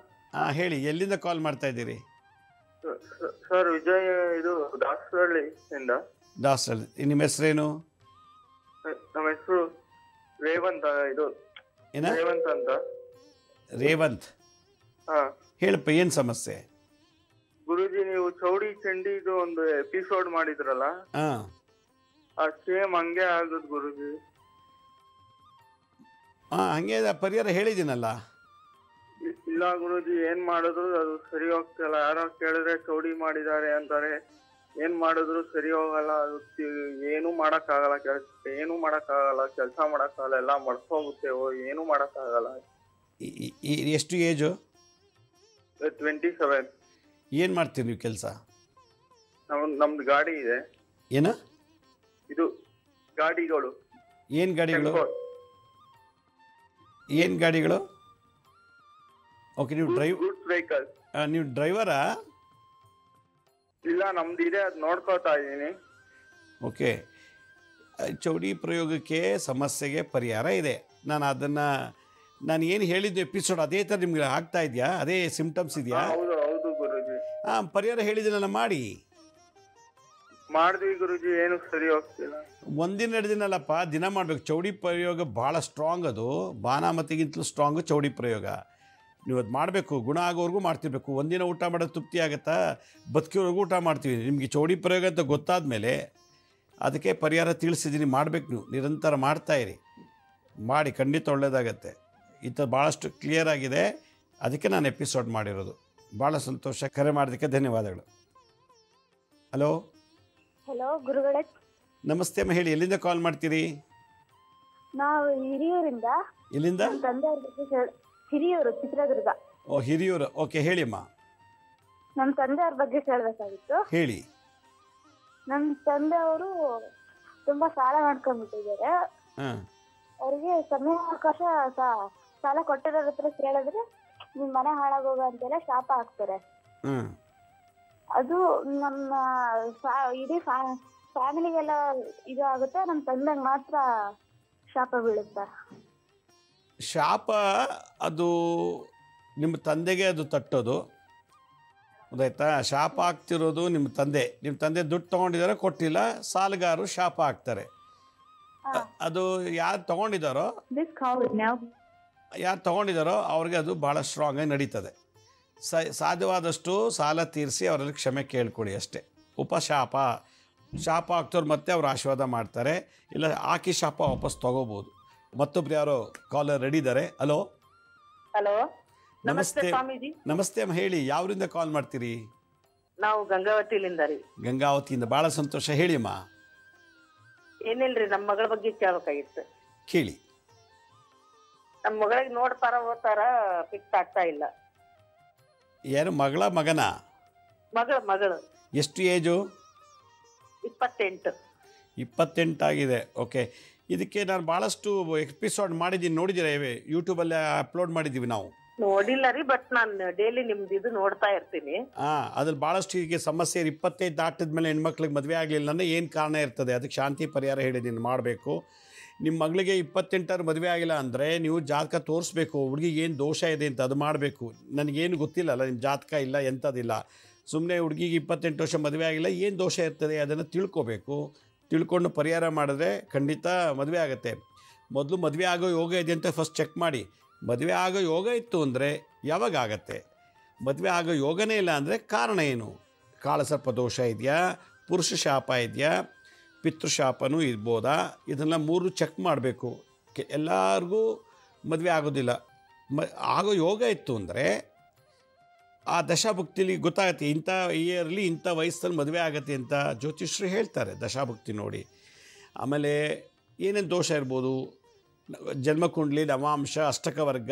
ಹಾಂ ಹೇಳಿ, ಎಲ್ಲಿಂದ ಕಾಲ್ ಮಾಡ್ತಾ ಇದ್ದೀರಿ? ಸರ್ ವಿಜಯ್, ಇದು ದಾಸರಳ್ಳಿಯಿಂದ. ದಾಸರಳ್ಳಿ. ನಿಮ್ಮ ಹೆಸರೇನು? ನಮ್ಮ ಹೆಸರು ರೇವಂತ್. ಇದು ಏನ? ರೇವಂತ್ ಅಂತ. ರೇವಂತ್. ಹಾಂ ಹೇಳಪ್ಪ, ಏನು ಸಮಸ್ಯೆ? ಗುರುಜಿ, ನೀವು ಚೌಡಿ ಚಂಡಿದು ಒಂದು ಎಪಿಸೋಡ್ ಮಾಡಿದ್ರಲ್ಲ, ಹಾಂ, ಆ ಸೇಮ್ ಹಂಗೆ ಆಗುದು ಗುರುಜಿ. ಹಾಂ, ಹಂಗೆ ಪರಿಹಾರ ಹೇಳಿದ್ದೀನಲ್ಲ. ಇಲ್ಲ ಗುರುಜಿ, ಏನ್ ಮಾಡಿದ್ರು ಅದು ಸರಿ ಹೋಗ್ತಿಲ್ಲ. ಯಾರೋ ಕೇಳಿದ್ರೆ ಚೌಡಿ ಮಾಡಿದ್ದಾರೆ ಅಂತಾರೆ, ಏನ್ ಮಾಡಿದ್ರು ಸರಿ ಹೋಗಲ್ಲ. ಅದು ಏನು ಮಾಡಕ್ಕಾಗಲ್ಲ, ಏನು ಮಾಡಕ್ಕಾಗಲ್ಲ, ಕೆಲಸ ಮಾಡಕ್ಕಾಗಲ್ಲ, ಎಲ್ಲ ಮಡ್ಕೋಗುತ್ತೆ, ಏನು ಮಾಡಕ್ಕಾಗಲ್ಲ. ಎಷ್ಟು ಏಜು? 27. ಏನು ಮಾಡ್ತೀರಿ ನೀವು ಕೆಲಸ? ನಮ್ದು ಗಾಡಿ ಇದೆ. ಏನು? ಇದು ಗಾಡಿಗಳು. ಏನು ಗಾಡಿಗಳು? ಏನು ಗಾಡಿಗಳು? ಓಕೆ, ನೀವು ಗೂಡ್ಸ್ ವೆಹಿಕಲ್. ನೀವು ಡ್ರೈವರಾ? ಇಲ್ಲ, ನಮ್ದು ಇದೆ, ಅದು ನೋಡ್ಕೋತಾ ಇದ್ದೀನಿ. ಓಕೆ, ಚೌಡಿ ಪ್ರಯೋಗಕ್ಕೆ ಸಮಸ್ಯೆಗೆ ಪರಿಹಾರ ಇದೆ. ನಾನು ಏನು ಹೇಳಿದ್ದು ಎಪಿಸೋಡ್ ಅದೇ ಥರ ನಿಮ್ಗೆ ಆಗ್ತಾ ಇದೆಯಾ? ಅದೇ ಸಿಂಪ್ಟಮ್ಸ್ ಇದೆಯಾ? ಹೌದು ಹೌದು ಗುರುಜಿ. ಹಾಂ, ಪರಿಹಾರ ಹೇಳಿದ್ದೀನಲ್ಲ, ಮಾಡಿದ್ವಿ ಗುರುಜಿ, ಏನು ಸರಿ ಹೋಗ್ತಿಲ್ಲ. ಒಂದಿನ 2 ದಿನ ಅಲ್ಲಪ್ಪ, ದಿನ ಮಾಡಬೇಕು. ಚೌಡಿ ಪ್ರಯೋಗ ಭಾಳ ಸ್ಟ್ರಾಂಗ್, ಅದು ಬಾನಾಮತಿಗಿಂತಲೂ ಸ್ಟ್ರಾಂಗು ಚೌಡಿ ಪ್ರಯೋಗ. ನೀವು ಅದು ಮಾಡಬೇಕು, ಗುಣ ಆಗೋವರೆಗೂ ಮಾಡ್ತಿರ್ಬೇಕು. ಒಂದಿನ ಊಟ ಮಾಡೋದು ತೃಪ್ತಿ ಆಗುತ್ತಾ? ಬದುಕಿವರೆಗೂ ಊಟ ಮಾಡ್ತೀವಿ. ನಿಮಗೆ ಚೌಡಿ ಪ್ರಯೋಗ ಅಂತ ಗೊತ್ತಾದ ಮೇಲೆ ಅದಕ್ಕೆ ಪರಿಹಾರ ತಿಳಿಸಿದ್ದೀನಿ. ಮಾಡಬೇಕು, ನೀವು ನಿರಂತರ ಮಾಡ್ತಾಯಿರಿ. ಮಾಡಿ, ಖಂಡಿತ ಒಳ್ಳೆಯದಾಗತ್ತೆ. ಈ ಥರ ಭಾಳಷ್ಟು ಕ್ಲಿಯರ್ ಆಗಿದೆ, ಅದಕ್ಕೆ ನಾನು ಎಪಿಸೋಡ್ ಮಾಡಿರೋದು. ಭಾಳ ಸಂತೋಷ, ಕರೆ ಮಾಡೋದಕ್ಕೆ ಧನ್ಯವಾದಗಳು. ಹಲೋ ಗುರುಗಳೇ, ನಮಸ್ತೆ ಅಮ್ಮ, ಹೇಳಿ, ಎಲ್ಲಿಂದ ಕಾಲ್ ಮಾಡ್ತೀರಿ? ನಾವು ಹಿರಿಯೂರಿಂದ. ಎಲ್ಲಿಂದ? ಹಿರಿಯೂರು, ಚಿತ್ರದುರ್ಗ. ಓ, ಹಿರಿಯೂರು. ಓಕೆ, ಹೇಳಿ ಅಮ್ಮ. ನಮ್ಮ ತಂದೆಯವ್ರ ಬಗ್ಗೆ ಕೇಳಬೇಕಾಗಿತ್ತು. ಹೇಳಿ. ನಮ್ಮ ತಂದೆಯವರು ತುಂಬಾ ಸಾಲ ಮಾಡ್ಕೊಂಡ್ಬಿಟ್ಟಿದ್ದಾರೆ. ಅವ್ರಿಗೆ ಸಮಯಾವಕಾಶ ಸಾಲ ಕೊಟ್ಟಿರೋರ ಹತ್ರ ಕೇಳಿದ್ರೆ ನಿಮ್ ಮನೆ ಹಾಳಾಗೋಗ ಅಂತೆಲ್ಲ ಶಾಪ ಹಾಕ್ತಾರೆ. ಅದು ನಮ್ಮ ಇಡೀ ಫ್ಯಾಮಿಲಿಗೆಲ್ಲ ಇದು ಆಗುತ್ತೆ, ನಮ್ಮ ತಂದೆಗೆ ಮಾತ್ರ ಶಾಪ ಬೀಳುತ್ತೆ. ಶಾಪ ಅದು ನಿಮ್ಮ ತಂದೆಗೆ ಅದು ತಟ್ಟೋದು, ಗೊತ್ತಾಯ್ತಾ? ಶಾಪ ಆಗ್ತಿರೋದು ನಿಮ್ಮ ತಂದೆ ದುಡ್ಡು ತೊಗೊಂಡಿದ್ದಾರೆ, ಕೊಟ್ಟಿಲ್ಲ, ಸಾಲಗಾರರು ಶಾಪ ಹಾಕ್ತಾರೆ. ಅದು ಯಾರು ತೊಗೊಂಡಿದ್ದಾರೋ ಅವ್ರಿಗೆ ಅದು ಭಾಳ ಸ್ಟ್ರಾಂಗಾಗಿ ನಡೀತದೆ. ಸಾಧ್ಯವಾದಷ್ಟು ಸಾಲ ತೀರಿಸಿ ಅವರಲ್ಲಿ ಕ್ಷಮೆ ಕೇಳ್ಕೊಳ್ಳಿ ಅಷ್ಟೇ. ಶಾಪ ಆಗ್ತವ್ರು ಮತ್ತೆ ಅವ್ರು ಆಶೀರ್ವಾದ ಮಾಡ್ತಾರೆ, ಇಲ್ಲ ಹಾಕಿ ಶಾಪ ವಾಪಸ್ ತೊಗೋಬೋದು. ಮತ್ತೊಬ್ರು ಯಾರೋ ಕಾಲರ್ ರೆಡಿ ಇದ್ದಾರೆ. ಹಲೋ ಹಲೋ, ನಮಸ್ತೆ. ಸ್ವಾಮೀಜಿ. ನಮಸ್ತೆ ಅಮ್ಮ, ಹೇಳಿ, ಯಾವ್ರಿಂದ ಕಾಲ್ ಮಾಡ್ತೀರಿ? ನಾವು ಗಂಗಾವತಿಲಿಂದ ರೀ. ಗಂಗಾವತಿಯಿಂದ. ಭಾಳ ಸಂತೋಷ, ಹೇಳಿ ಅಮ್ಮ. ಏನಿಲ್ರಿ, ನಮ್ಮ ಮಗಳ ಬಗ್ಗೆ ಕೇಳಬೇಕಾಗಿತ್ತು. ಕೇಳಿ. ನಮ್ಮ ಮಗಳಿಗೆ ನೋಡ್ತಾರ ಓದ್ತಾರ, ಫಿಕ್ಸ್ ಆಗ್ತಾ ಇಲ್ಲ. ಯಾರು? ಮಗನ? ಮಗಳು. ಎಷ್ಟು ಏಜು? 28. 28 ಆಗಿದೆ. ಓಕೆ, ಇದಕ್ಕೆ ನಾನು ಭಾಳಷ್ಟು ಎಪಿಸೋಡ್ ಮಾಡಿದ್ದೀನಿ, ನೋಡಿದ್ದೀರಾ? ಯೂಟ್ಯೂಬಲ್ಲೇ ಅಪ್ಲೋಡ್ ಮಾಡಿದ್ದೀವಿ ನಾವು. ನೋಡಿಲ್ಲ ರೀ, ಬಟ್ ನಾನು ಡೈಲಿ ನಿಮ್ದು ಇದು ನೋಡ್ತಾ ಇರ್ತೀನಿ. ಅದ್ರಲ್ಲಿ ಭಾಳಷ್ಟು ಹೀಗೆ ಸಮಸ್ಯೆ 25 ದಾಟಿದ ಮೇಲೆ ಹೆಣ್ಮಕ್ಳಿಗೆ ಮದುವೆ ಆಗಲಿಲ್ಲ ಅಂದರೆ ಏನು ಕಾರಣ ಇರ್ತದೆ, ಅದಕ್ಕೆ ಶಾಂತಿ ಪರಿಹಾರ ಹೇಳಿದ್ದೀನಿ ಮಾಡಬೇಕು. ನಿಮ್ಮ ಮಗಳಿಗೆ 28 ಮದುವೆ ಆಗಿಲ್ಲ ಅಂದರೆ ನೀವು ಜಾತಕ ತೋರಿಸ್ಬೇಕು, ಹುಡುಗಿಗೆ ಏನು ದೋಷ ಇದೆ ಅಂತ ಅದು ಮಾಡಬೇಕು. ನನಗೇನು ಗೊತ್ತಿಲ್ಲಲ್ಲ, ನಿಮ್ಮ ಜಾತಕ ಇಲ್ಲ ಎಂಥದಿಲ್ಲ, ಸುಮ್ಮನೆ ಹುಡುಗಿಗೆ 28 ವರ್ಷ ಮದುವೆ ಆಗಿಲ್ಲ, ಏನು ದೋಷ ಇರ್ತದೆ ಅದನ್ನು ತಿಳ್ಕೊಬೇಕು. ತಿಳ್ಕೊಂಡು ಪರಿಹಾರ ಮಾಡಿದ್ರೆ ಖಂಡಿತ ಮದುವೆ ಆಗುತ್ತೆ. ಮೊದಲು ಮದುವೆ ಆಗೋ ಯೋಗ ಇದೆ ಅಂತ ಫಸ್ಟ್ ಚೆಕ್ ಮಾಡಿ. ಮದುವೆ ಆಗೋ ಯೋಗ ಇತ್ತು ಅಂದರೆ ಯಾವಾಗ ಆಗತ್ತೆ, ಮದುವೆ ಆಗೋ ಯೋಗನೇ ಇಲ್ಲ ಅಂದರೆ ಕಾರಣ ಏನು, ಕಾಳಸರ್ಪ ದೋಷ ಇದೆಯಾ, ಪುರುಷ ಶಾಪ ಇದೆಯಾ, ಪಿತೃಶಾಪನೂ ಇರ್ಬೋದಾ, ಇದನ್ನು 3 ಚೆಕ್ ಮಾಡಬೇಕು. ಎಲ್ಲರಿಗೂ ಮದುವೆ ಆಗೋದಿಲ್ಲ. ಆಗೋ ಯೋಗ ಇತ್ತು ಅಂದರೆ ಆ ದಶಾಭುಕ್ತಿಲಿ ಗೊತ್ತಾಗುತ್ತೆ, ಇಂಥ ಇಯರ್ಲಿ ಇಂಥ ವಯಸ್ಸಲ್ಲಿ ಮದುವೆ ಆಗುತ್ತೆ ಅಂತ ಜ್ಯೋತಿಷ್ಯರು ಹೇಳ್ತಾರೆ ದಶಾಭುಕ್ತಿ ನೋಡಿ. ಆಮೇಲೆ ಏನೇನು ದೋಷ ಇರ್ಬೋದು, ಜನ್ಮಕುಂಡ್ಲಿ, ನವಾಂಶ, ಅಷ್ಟಕವರ್ಗ,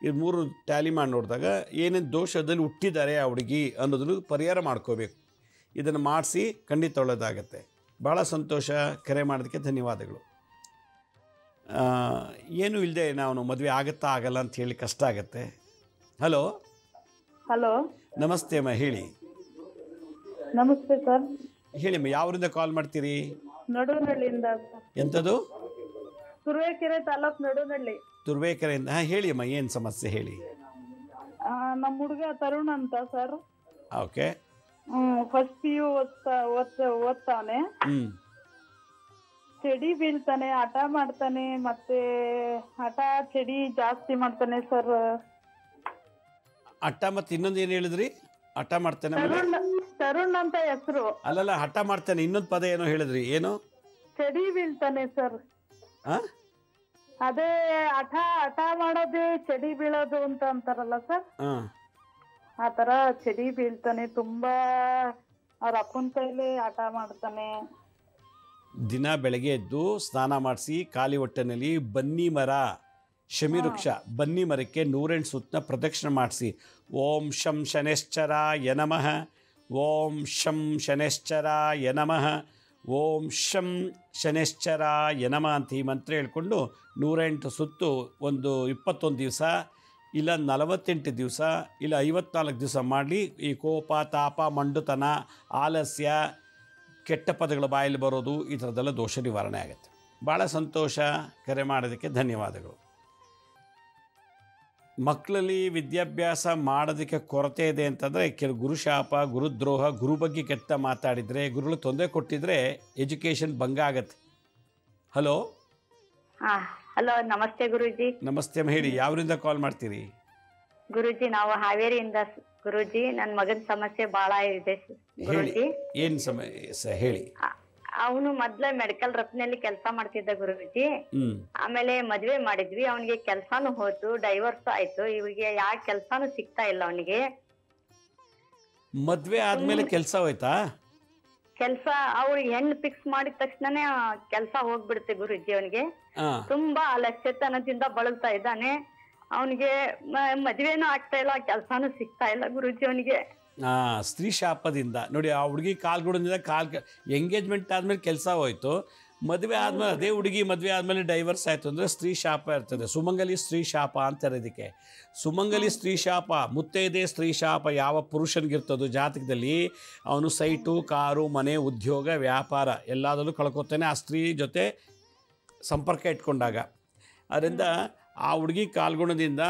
ಇದು 3 ಟ್ಯಾಲಿ ಮಾಡಿ ನೋಡಿದಾಗ ಏನೇನು ದೋಷದಲ್ಲಿ ಹುಟ್ಟಿದ್ದಾರೆ ಆ ಹುಡುಗಿ ಅನ್ನೋದನ್ನು ಪರಿಹಾರ ಮಾಡ್ಕೋಬೇಕು. ಇದನ್ನು ಮಾಡಿಸಿ ಖಂಡಿತ ಒಳ್ಳೆಯದಾಗತ್ತೆ. ಭಾಳ ಸಂತೋಷ, ಕರೆ ಮಾಡೋದಕ್ಕೆ ಧನ್ಯವಾದಗಳು. ಏನೂ ಇಲ್ಲದೆ ನಾವು ಮದುವೆ ಆಗುತ್ತಾ ಆಗಲ್ಲ ಅಂತ ಹೇಳಿ ಕಷ್ಟ ಆಗುತ್ತೆ. ಹಲೋ ಹಲೋ, ನಮಸ್ತೆ ಅಮ್ಮ, ಹೇಳಿ. ನಮಸ್ತೆ ಸರ್. ಹೇಳಿಮ್ಮ, ಯಾವರಿಂದ ಕಾಲ್ ಮಾಡ್ತೀರಿ? ನಡುನಳ್ಳಿಯಿಂದ. ಎಂಥದ್ದು? ತುರುವೇಕೆರೆ ತಾಲೂಕು ನಡುನಳ್ಳಿ. ತುರುವೇಕೆರೆಯಿಂದ. ಹೇಳಿ ಅಮ್ಮ, ಏನು ಸಮಸ್ಯೆ ಹೇಳಿ. ನಮ್ಮ ಹುಡುಗ ತರುಣ್ ಅಂತ ಸರ್. ಓಕೆ. ಫಸ್ಟ್ PU ಓದ್ತಾನೆ. ಚಡಿ ಬೀಳ್ತಾನೆ, ಹಠ ಮಾಡ್ತಾನೆ, ಮತ್ತೆ ಹಠ ಚಡಿ ಜಾಸ್ತಿ ಮಾಡ್ತಾನೆ ಸರ್. ಹಠ ಮತ್ತು ಇನ್ನೊಂದು ಏನು ಹೇಳಿದ್ರಿ? ಹಠ ಮಾಡ್ತಾನೆ, ತರುಣ್ ಅಂತ ಹೆಸರು. ಅಲ್ಲಲ್ಲ, ಹಠ ಮಾಡ್ತಾನೆ, ಇನ್ನೊಂದು ಪದ ಏನೋ ಹೇಳಿದ್ರಿ, ಏನು? ಚಡಿ ಬೀಳ್ತಾನೆ ಸರ್. ಅದೇ ಹಠ ಮಾಡೋದೇ ಚಡಿ ಬೀಳೋದು ಅಂತ ಅಂತಾರಲ್ಲ ಸರ್, ಆ ತರ ಚಡಿ ಬೀಳ್ತಾನೆ. ತುಂಬಾ ಅವ್ರ ಅಪ್ಪನ ಕೈಲಿ ಹಠ ಮಾಡ್ತಾನೆ. ದಿನ ಬೆಳಗ್ಗೆ ಎದ್ದು ಸ್ನಾನ ಮಾಡಿಸಿ ಖಾಲಿ ಹೊಟ್ಟೆನಲ್ಲಿ ಬನ್ನಿ ಮರ, ಶಮಿ ವೃಕ್ಷ, ಬನ್ನಿ ಮರಕ್ಕೆ 108 ಸುತ್ತನ ಪ್ರದಕ್ಷಿಣೆ ಮಾಡಿಸಿ. ಓಂ ಶಂ ಶನೈಶ್ಚರಾಯ ನಮಃ, ಓಂ ಶಂ ಶನೈಶ್ಚರಾಯ ನಮಃ, ಓಂ ಶಂ ಶನೈಶ್ಚರಾಯ ನಮಃ ಅಂತ ಈ ಮಂತ್ರ ಹೇಳ್ಕೊಂಡು 108 ಸುತ್ತು ಒಂದು 21 ದಿವಸ ಇಲ್ಲ 48 ದಿವಸ ಇಲ್ಲ 54 ದಿವಸ ಮಾಡಲಿ. ಈ ಕೋಪ, ತಾಪ, ಮಂಡುತನ, ಆಲಸ್ಯ, ಕೆಟ್ಟ ಪದಗಳ ಬಾಯಲ್ಲಿ ಬರೋದು, ಈ ಥರದ್ದೆಲ್ಲ ದೋಷ ನಿವಾರಣೆ ಆಗುತ್ತೆ. ಭಾಳ ಸಂತೋಷ, ಕರೆ ಮಾಡೋದಕ್ಕೆ ಧನ್ಯವಾದಗಳು. ಮಕ್ಕಳಲ್ಲಿ ವಿದ್ಯಾಭ್ಯಾಸ ಮಾಡೋದಕ್ಕೆ ಕೊರತೆ ಇದೆ ಅಂತಂದರೆ ಕೆಲವು ಗುರುಶಾಪ, ಗುರುದ್ರೋಹ, ಗುರು ಬಗ್ಗೆ ಕೆಟ್ಟ ಮಾತಾಡಿದರೆ, ಗುರುಗಳು ತೊಂದರೆ ಕೊಟ್ಟಿದ್ರೆ ಎಜುಕೇಷನ್ ಭಂಗ ಆಗತ್ತೆ. ಹಲೋ. ಹಲೋ, ನಮಸ್ತೆ ಗುರೂಜಿ. ನಮಸ್ತೆ ಅಮ್ಮ, ಹೇಳಿ. ಯಾವರಿಂದ ಕಾಲ್ ಮಾಡ್ತೀರಿ? ಗುರೂಜಿ, ನಾವು ಹಾವೇರಿಯಿಂದ. ಗುರೂಜಿ, ನನ್ನ ಮಗನ ಸಮಸ್ಯೆ ಬಹಳ ಇದೆ ಗುರೂಜಿ. ಏನು ಸಮಸ್ಯೆ ಹೇಳಿ. ಅವನು ಮೊದ್ಲೇ ಮೆಡಿಕಲ್ ರತ್ನಲ್ಲಿ ಕೆಲಸ ಮಾಡ್ತಿದ್ದ ಗುರೂಜಿ. ಆಮೇಲೆ ಮದ್ವೆ ಮಾಡಿದ್ವಿ, ಅವನಿಗೆ ಕೆಲ್ಸಾನು ಹೋಯ್ತು, ಡೈವರ್ಸ್ ಆಯ್ತು. ಇವಾಗ ಯಾವ ಕೆಲ್ಸಾನು ಸಿಗ್ತಾ ಇಲ್ಲ ಅವನಿಗೆ. ಮದ್ವೆ ಆದ್ಮೇಲೆ ಕೆಲಸ ಹೋಯ್ತಾ? ಕೆಲ್ಸ ಅವ್ರಿಗೆ ಹೆಣ್ಣು ಫಿಕ್ಸ್ ಮಾಡಿದ ತಕ್ಷಣನೇ ಕೆಲ್ಸ ಹೋಗ್ಬಿಡುತ್ತೆ ಗುರೂಜಿ. ಅವನಿಗೆ ತುಂಬಾ ಆಲಸ್ಯತನದಿಂದ ಬಳಲ್ತಾ ಇದ್ದಾನೆ. ಅವನಿಗೆ ಮದ್ವೆನೂ ಆಗ್ತಾ ಇಲ್ಲ, ಕೆಲ್ಸಾನು ಸಿಗ್ತಾ ಇಲ್ಲ ಗುರೂಜಿ ಅವನಿಗೆ. ಸ್ತ್ರೀ ಶಾಪದಿಂದ ನೋಡಿ, ಆ ಹುಡುಗಿ ಕಾಲ್ಗುಡದಿಂದ ಎಂಗೇಜ್ಮೆಂಟ್ ಆದ್ಮೇಲೆ ಕೆಲಸ ಹೋಯ್ತು, ಮದುವೆ ಆದ್ಮೇಲೆ ಅದೇ ಹುಡುಗಿ ಮದುವೆ ಆದ್ಮೇಲೆ ಡೈವರ್ಸ್ ಆಯ್ತು ಅಂದರೆ ಸ್ತ್ರೀ ಶಾಪ ಇರ್ತದೆ. ಸುಮಂಗಲಿ ಸ್ತ್ರೀ ಶಾಪ ಅಂತಾರೆ ಇದಕ್ಕೆ. ಸುಮಂಗಲಿ ಸ್ತ್ರೀ ಶಾಪ, ಮುತ್ತೈದೆ ಸ್ತ್ರೀ ಶಾಪ ಯಾವ ಪುರುಷನಿಗಿರ್ತದೋ ಜಾತಕದಲ್ಲಿ, ಅವನು ಸೈಟು, ಕಾರು, ಮನೆ, ಉದ್ಯೋಗ, ವ್ಯಾಪಾರ ಎಲ್ಲದರಲ್ಲೂ ಕಳ್ಕೊತಾನೆ ಆ ಸ್ತ್ರೀ ಜೊತೆ ಸಂಪರ್ಕ ಇಟ್ಕೊಂಡಾಗ. ಅದರಿಂದ ಆ ಹುಡುಗಿ ಕಾಲ್ಗುಣದಿಂದ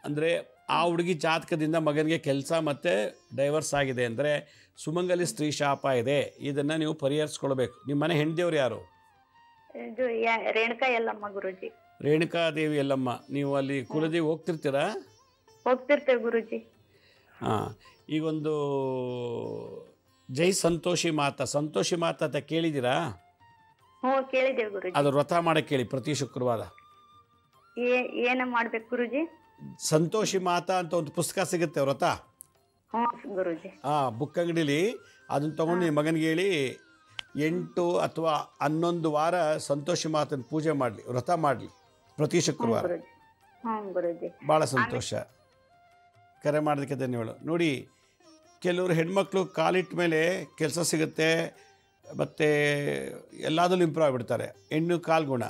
ಅಂದರೆ ಆ ಹುಡುಗಿ ಜಾತಕದಿಂದ ಮಗನಿಗೆ ಕೆಲಸ ಮತ್ತು ಡೈವರ್ಸ್ ಆಗಿದೆ ಅಂದರೆ ಸುಮಂಗಲಿ ಸ್ತ್ರೀ ಶಾಪ ಇದೆ. ಇದನ್ನು ನೀವು ಪರಿಹರಿಸ್ಕೊಳ್ಬೇಕು. ನಿಮ್ಮ ಮನೆ ಹೆಣ್ದೇವ್ರು ಯಾರು? ರೇಣುಕಾ ಯಲ್ಲಮ್ಮ ಗುರೂಜಿ. ರೇಣುಕಾದೇವಿ ಯಲ್ಲಮ್ಮ. ನೀವು ಅಲ್ಲಿ ಕುಲದೇವಿ ಹೋಗ್ತಿರ್ತೀರಾ? ಹೋಗ್ತಿರ್ತೇವೆ ಗುರೂಜಿ. ಈಗೊಂದು ಜೈ ಸಂತೋಷಿ ಮಾತಾ, ಸಂತೋಷಿ ಮಾತಾ ಅಂತ ಕೇಳಿದ್ದೀರಾ? ಕೇಳಿದ್ದೇವೆ ಗುರೂಜಿ. ಅದು ವ್ರತ ಮಾಡಕ್ಕೆ ಕೇಳಿ ಪ್ರತಿ ಶುಕ್ರವಾರ. ಏನ ಮಾಡ್ಬೇಕು ಗುರೂಜಿ? ಸಂತೋಷಿ ಮಾತಾ ಅಂತ ಒಂದು ಪುಸ್ತಕ ಸಿಗುತ್ತೆ, ವ್ರತ. ಗುರೂಜಿ. ಬುಕ್ ಅಂಗಡಿಲಿ ಅದನ್ನ ತಗೊಂಡು ನಿಮ್ಮ ಮಗನಿಗೆ ಹೇಳಿ 8 ಅಥವಾ 11 ವಾರ ಸಂತೋಷಿ ಮಾತನ ಪೂಜೆ ಮಾಡಲಿ, ವ್ರತ ಮಾಡಲಿ ಪ್ರತಿ ಶುಕ್ರವಾರ. ಭಾಳ ಸಂತೋಷ. ಕರೆ ಮಾಡೋದಕ್ಕೆ ಧನ್ಯವಾದ. ನೋಡಿ, ಕೆಲವರು ಹೆಣ್ಮಕ್ಳು ಕಾಲಿಟ್ಟ ಮೇಲೆ ಕೆಲಸ ಸಿಗುತ್ತೆ ಮತ್ತು ಎಲ್ಲದಲ್ಲೂ ಇಂಪ್ರೂವ್ ಆಗಿಬಿಡ್ತಾರೆ. ಹೆಣ್ಣು ಕಾಲ್ಗುಣ.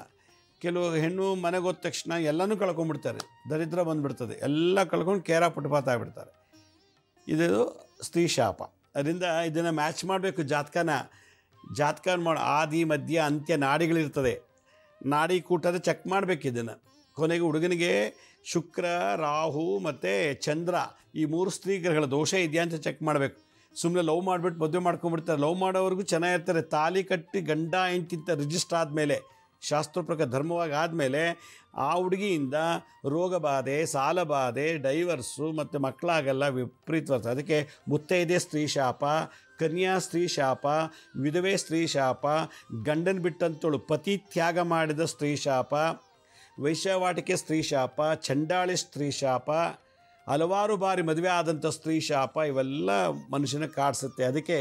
ಕೆಲವು ಹೆಣ್ಣು ಮನೆಗೆ ಹೋದ ತಕ್ಷಣ ಎಲ್ಲನೂ ಕಳ್ಕೊಂಡ್ಬಿಡ್ತಾರೆ, ದರಿದ್ರ ಬಂದುಬಿಡ್ತದೆ, ಎಲ್ಲ ಕಳ್ಕೊಂಡು ಕೇರ ಪುಟಪಾತ ಆಗಿಬಿಡ್ತಾರೆ. ಇದು ಸ್ತ್ರೀ ಶಾಪ. ಅದರಿಂದ ಇದನ್ನು ಮ್ಯಾಚ್ ಮಾಡಬೇಕು. ಜಾತಕ ಮಾಡಿ ಆದಿ ಮಧ್ಯ ಅಂತ್ಯ ನಾಡಿಗಳಿರ್ತದೆ. ನಾಡಿ ಕೂಟದ ಚೆಕ್ ಮಾಡಬೇಕು ಇದನ್ನು. ಕೊನೆಗೆ ಹುಡುಗನಿಗೆ ಶುಕ್ರ, ರಾಹು ಮತ್ತು ಚಂದ್ರ ಈ 3 ಸ್ತ್ರೀ ಗ್ರಹಗಳ ದೋಷ ಇದೆಯಾ ಅಂತ ಚೆಕ್ ಮಾಡಬೇಕು. ಸುಮ್ಮನೆ ಲವ್ ಮಾಡಿಬಿಟ್ಟು ಮದುವೆ ಮಾಡ್ಕೊಂಡ್ಬಿಡ್ತಾರೆ. ಲವ್ ಮಾಡೋವರೆಗೂ ಚೆನ್ನಾಗಿರ್ತಾರೆ. ತಾಲಿ ಕಟ್ಟಿ ಗಂಡ ಹೆಂಡ್ತಿಂತ ರಿಜಿಸ್ಟರ್ ಆದಮೇಲೆ, ಶಾಸ್ತ್ರ ಪ್ರಕಾರ ಧರ್ಮವಾಗಿ ಆದಮೇಲೆ ಆ ಹುಡುಗಿಯಿಂದ ರೋಗ ಬಾಧೆ, ಸಾಲ ಬಾಧೆ, ಡೈವರ್ಸು ಮತ್ತು ಮಕ್ಕಳಾಗಲ್ಲ, ವಿಪರೀತ ಬರ್ತದೆ. ಅದಕ್ಕೆ ಮುತ್ತೈದೆ ಸ್ತ್ರೀ ಶಾಪ, ಕನ್ಯಾ ಸ್ತ್ರೀ ಶಾಪ, ವಿಧವೆ ಸ್ತ್ರೀ ಶಾಪ, ಗಂಡನ ಬಿಟ್ಟಂತೋಳು ಪತಿ ತ್ಯಾಗ ಮಾಡಿದ ಸ್ತ್ರೀ ಶಾಪ, ವೈಶ್ಯವಾಟಿಕೆ ಸ್ತ್ರೀ ಶಾಪ, ಚಂಡಾಳಿ ಸ್ತ್ರೀ ಶಾಪ, ಹಲವಾರು ಬಾರಿ ಮದುವೆ ಆದಂಥ ಸ್ತ್ರೀ ಶಾಪ, ಇವೆಲ್ಲ ಮನುಷ್ಯನ ಕಾಡಿಸುತ್ತೆ. ಅದಕ್ಕೆ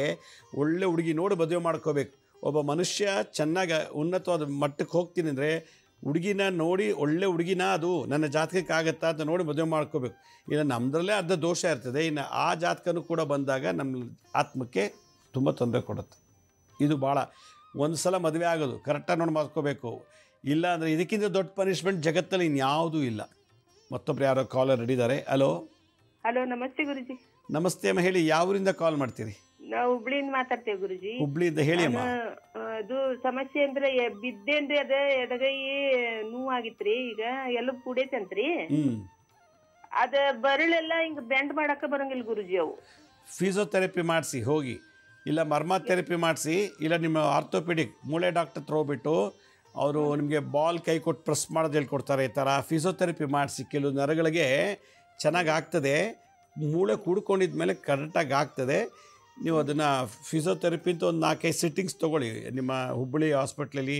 ಒಳ್ಳೆ ಹುಡುಗಿ ನೋಡಿ ಮದುವೆ ಮಾಡ್ಕೋಬೇಕು. ಒಬ್ಬ ಮನುಷ್ಯ ಚೆನ್ನಾಗಿ ಉನ್ನತವಾದ ಮಟ್ಟಕ್ಕೆ ಹೋಗ್ತೀನಿ ಅಂದರೆ ಹುಡುಗಿನ ನೋಡಿ, ಒಳ್ಳೆ ಹುಡುಗಿನ ಅದು ನನ್ನ ಜಾತಕಕ್ಕೆ ಆಗುತ್ತಾ ಅಂತ ನೋಡಿ ಮದುವೆ ಮಾಡ್ಕೋಬೇಕು. ಇನ್ನು ನಮ್ಮದ್ರಲ್ಲೇ ಅರ್ಧ ದೋಷ ಇರ್ತದೆ, ಇನ್ನು ಆ ಜಾತಕನೂ ಕೂಡ ಬಂದಾಗ ನಮ್ಮ ಆತ್ಮಕ್ಕೆ ತುಂಬ ತೊಂದರೆ ಕೊಡುತ್ತೆ. ಇದು ಭಾಳ ಒಂದು ಸಲ ಮದುವೆ ಆಗೋದು ಕರೆಕ್ಟಾಗಿ ನೋಡಿ ಮಾಡ್ಕೋಬೇಕು. ಇಲ್ಲ ಅಂದರೆ ಇದಕ್ಕಿಂತ ದೊಡ್ಡ ಪನಿಷ್ಮೆಂಟ್ ಜಗತ್ತಲ್ಲಿ ಇನ್ಯಾವುದೂ ಇಲ್ಲ. ಮತ್ತೊಬ್ರು ಯಾರೋ ಕಾಲರ್ ಹಿಡಿದ್ದಾರೆ. ಹಲೋ. ಹಲೋ, ನಮಸ್ತೆ ಗುರುಜಿ. ನಮಸ್ತೆ ಅಮ್ಮ, ಹೇಳಿ. ಯಾವೂರಿಂದ ಕಾಲ್ ಮಾಡ್ತೀರಿ? ನಾವು ಹುಬ್ಳಿಯಿಂದ ಮಾತಾಡ್ತೇವೆ ಗುರುಜಿ. ಹುಬ್ಳಿಯಿಂದ ಹೇಳಿ ಅಮ್ಮ. ಅದು ಸಮಸ್ಯೆ ಅಂದ್ರೆ ಬಿದ್ದೇನ್ರಿ, ಅದ ಎಡಗೈ ನೋವಾಗಿತ್ರಿ. ಈಗ ಎಲ್ಲ ಕೂಡೈತಂತ್ರಿ. ಅದ ಬರಳೆಲ್ಲ ಹಿಂಗ ಬೆಂಡ್ ಮಾಡಕ ಬರಂಗಿಲ್ಲ ಗುರುಜಿ. ಅವು ಫಿಸಿಯೋಥೆರಪಿ ಮಾಡಿಸಿ ಹೋಗಿ, ಇಲ್ಲ ಮರ್ಮ ಥೆರಪಿ ಮಾಡಿಸಿ, ಇಲ್ಲ ನಿಮ್ಮ ಆರ್ಥೋಪೆಡಿಕ್ ಮೂಳೆ ಡಾಕ್ಟರ್ ಹತ್ರ ಹೋಗ್ಬಿಟ್ಟು ಅವರು ನಿಮಗೆ ಬಾಲ್ ಕೈ ಕೊಟ್ಟು ಪ್ರೆಸ್ ಮಾಡೋದು ಹೇಳ್ಕೊಡ್ತಾರೆ. ಈ ಥರ ಫಿಸಿಯೋಥೆರಪಿ ಮಾಡಿಸಿ ಕೆಲವು ನರಗಳಿಗೆ ಚೆನ್ನಾಗಿ ಆಗ್ತದೆ. ಮೂಳೆ ಕೂಡ್ಕೊಂಡಿದ್ಮೇಲೆ ಕರೆಕ್ಟಾಗಿ ಆಗ್ತದೆ. ನೀವು ಅದನ್ನು ಫಿಸಿಯೋಥೆರಪಿ ಅಂತ ಒಂದು 4-5 ಸಿಟ್ಟಿಂಗ್ಸ್ ತೊಗೊಳ್ಳಿ. ನಿಮ್ಮ ಹುಬ್ಬಳ್ಳಿ ಹಾಸ್ಪಿಟ್ಲಲ್ಲಿ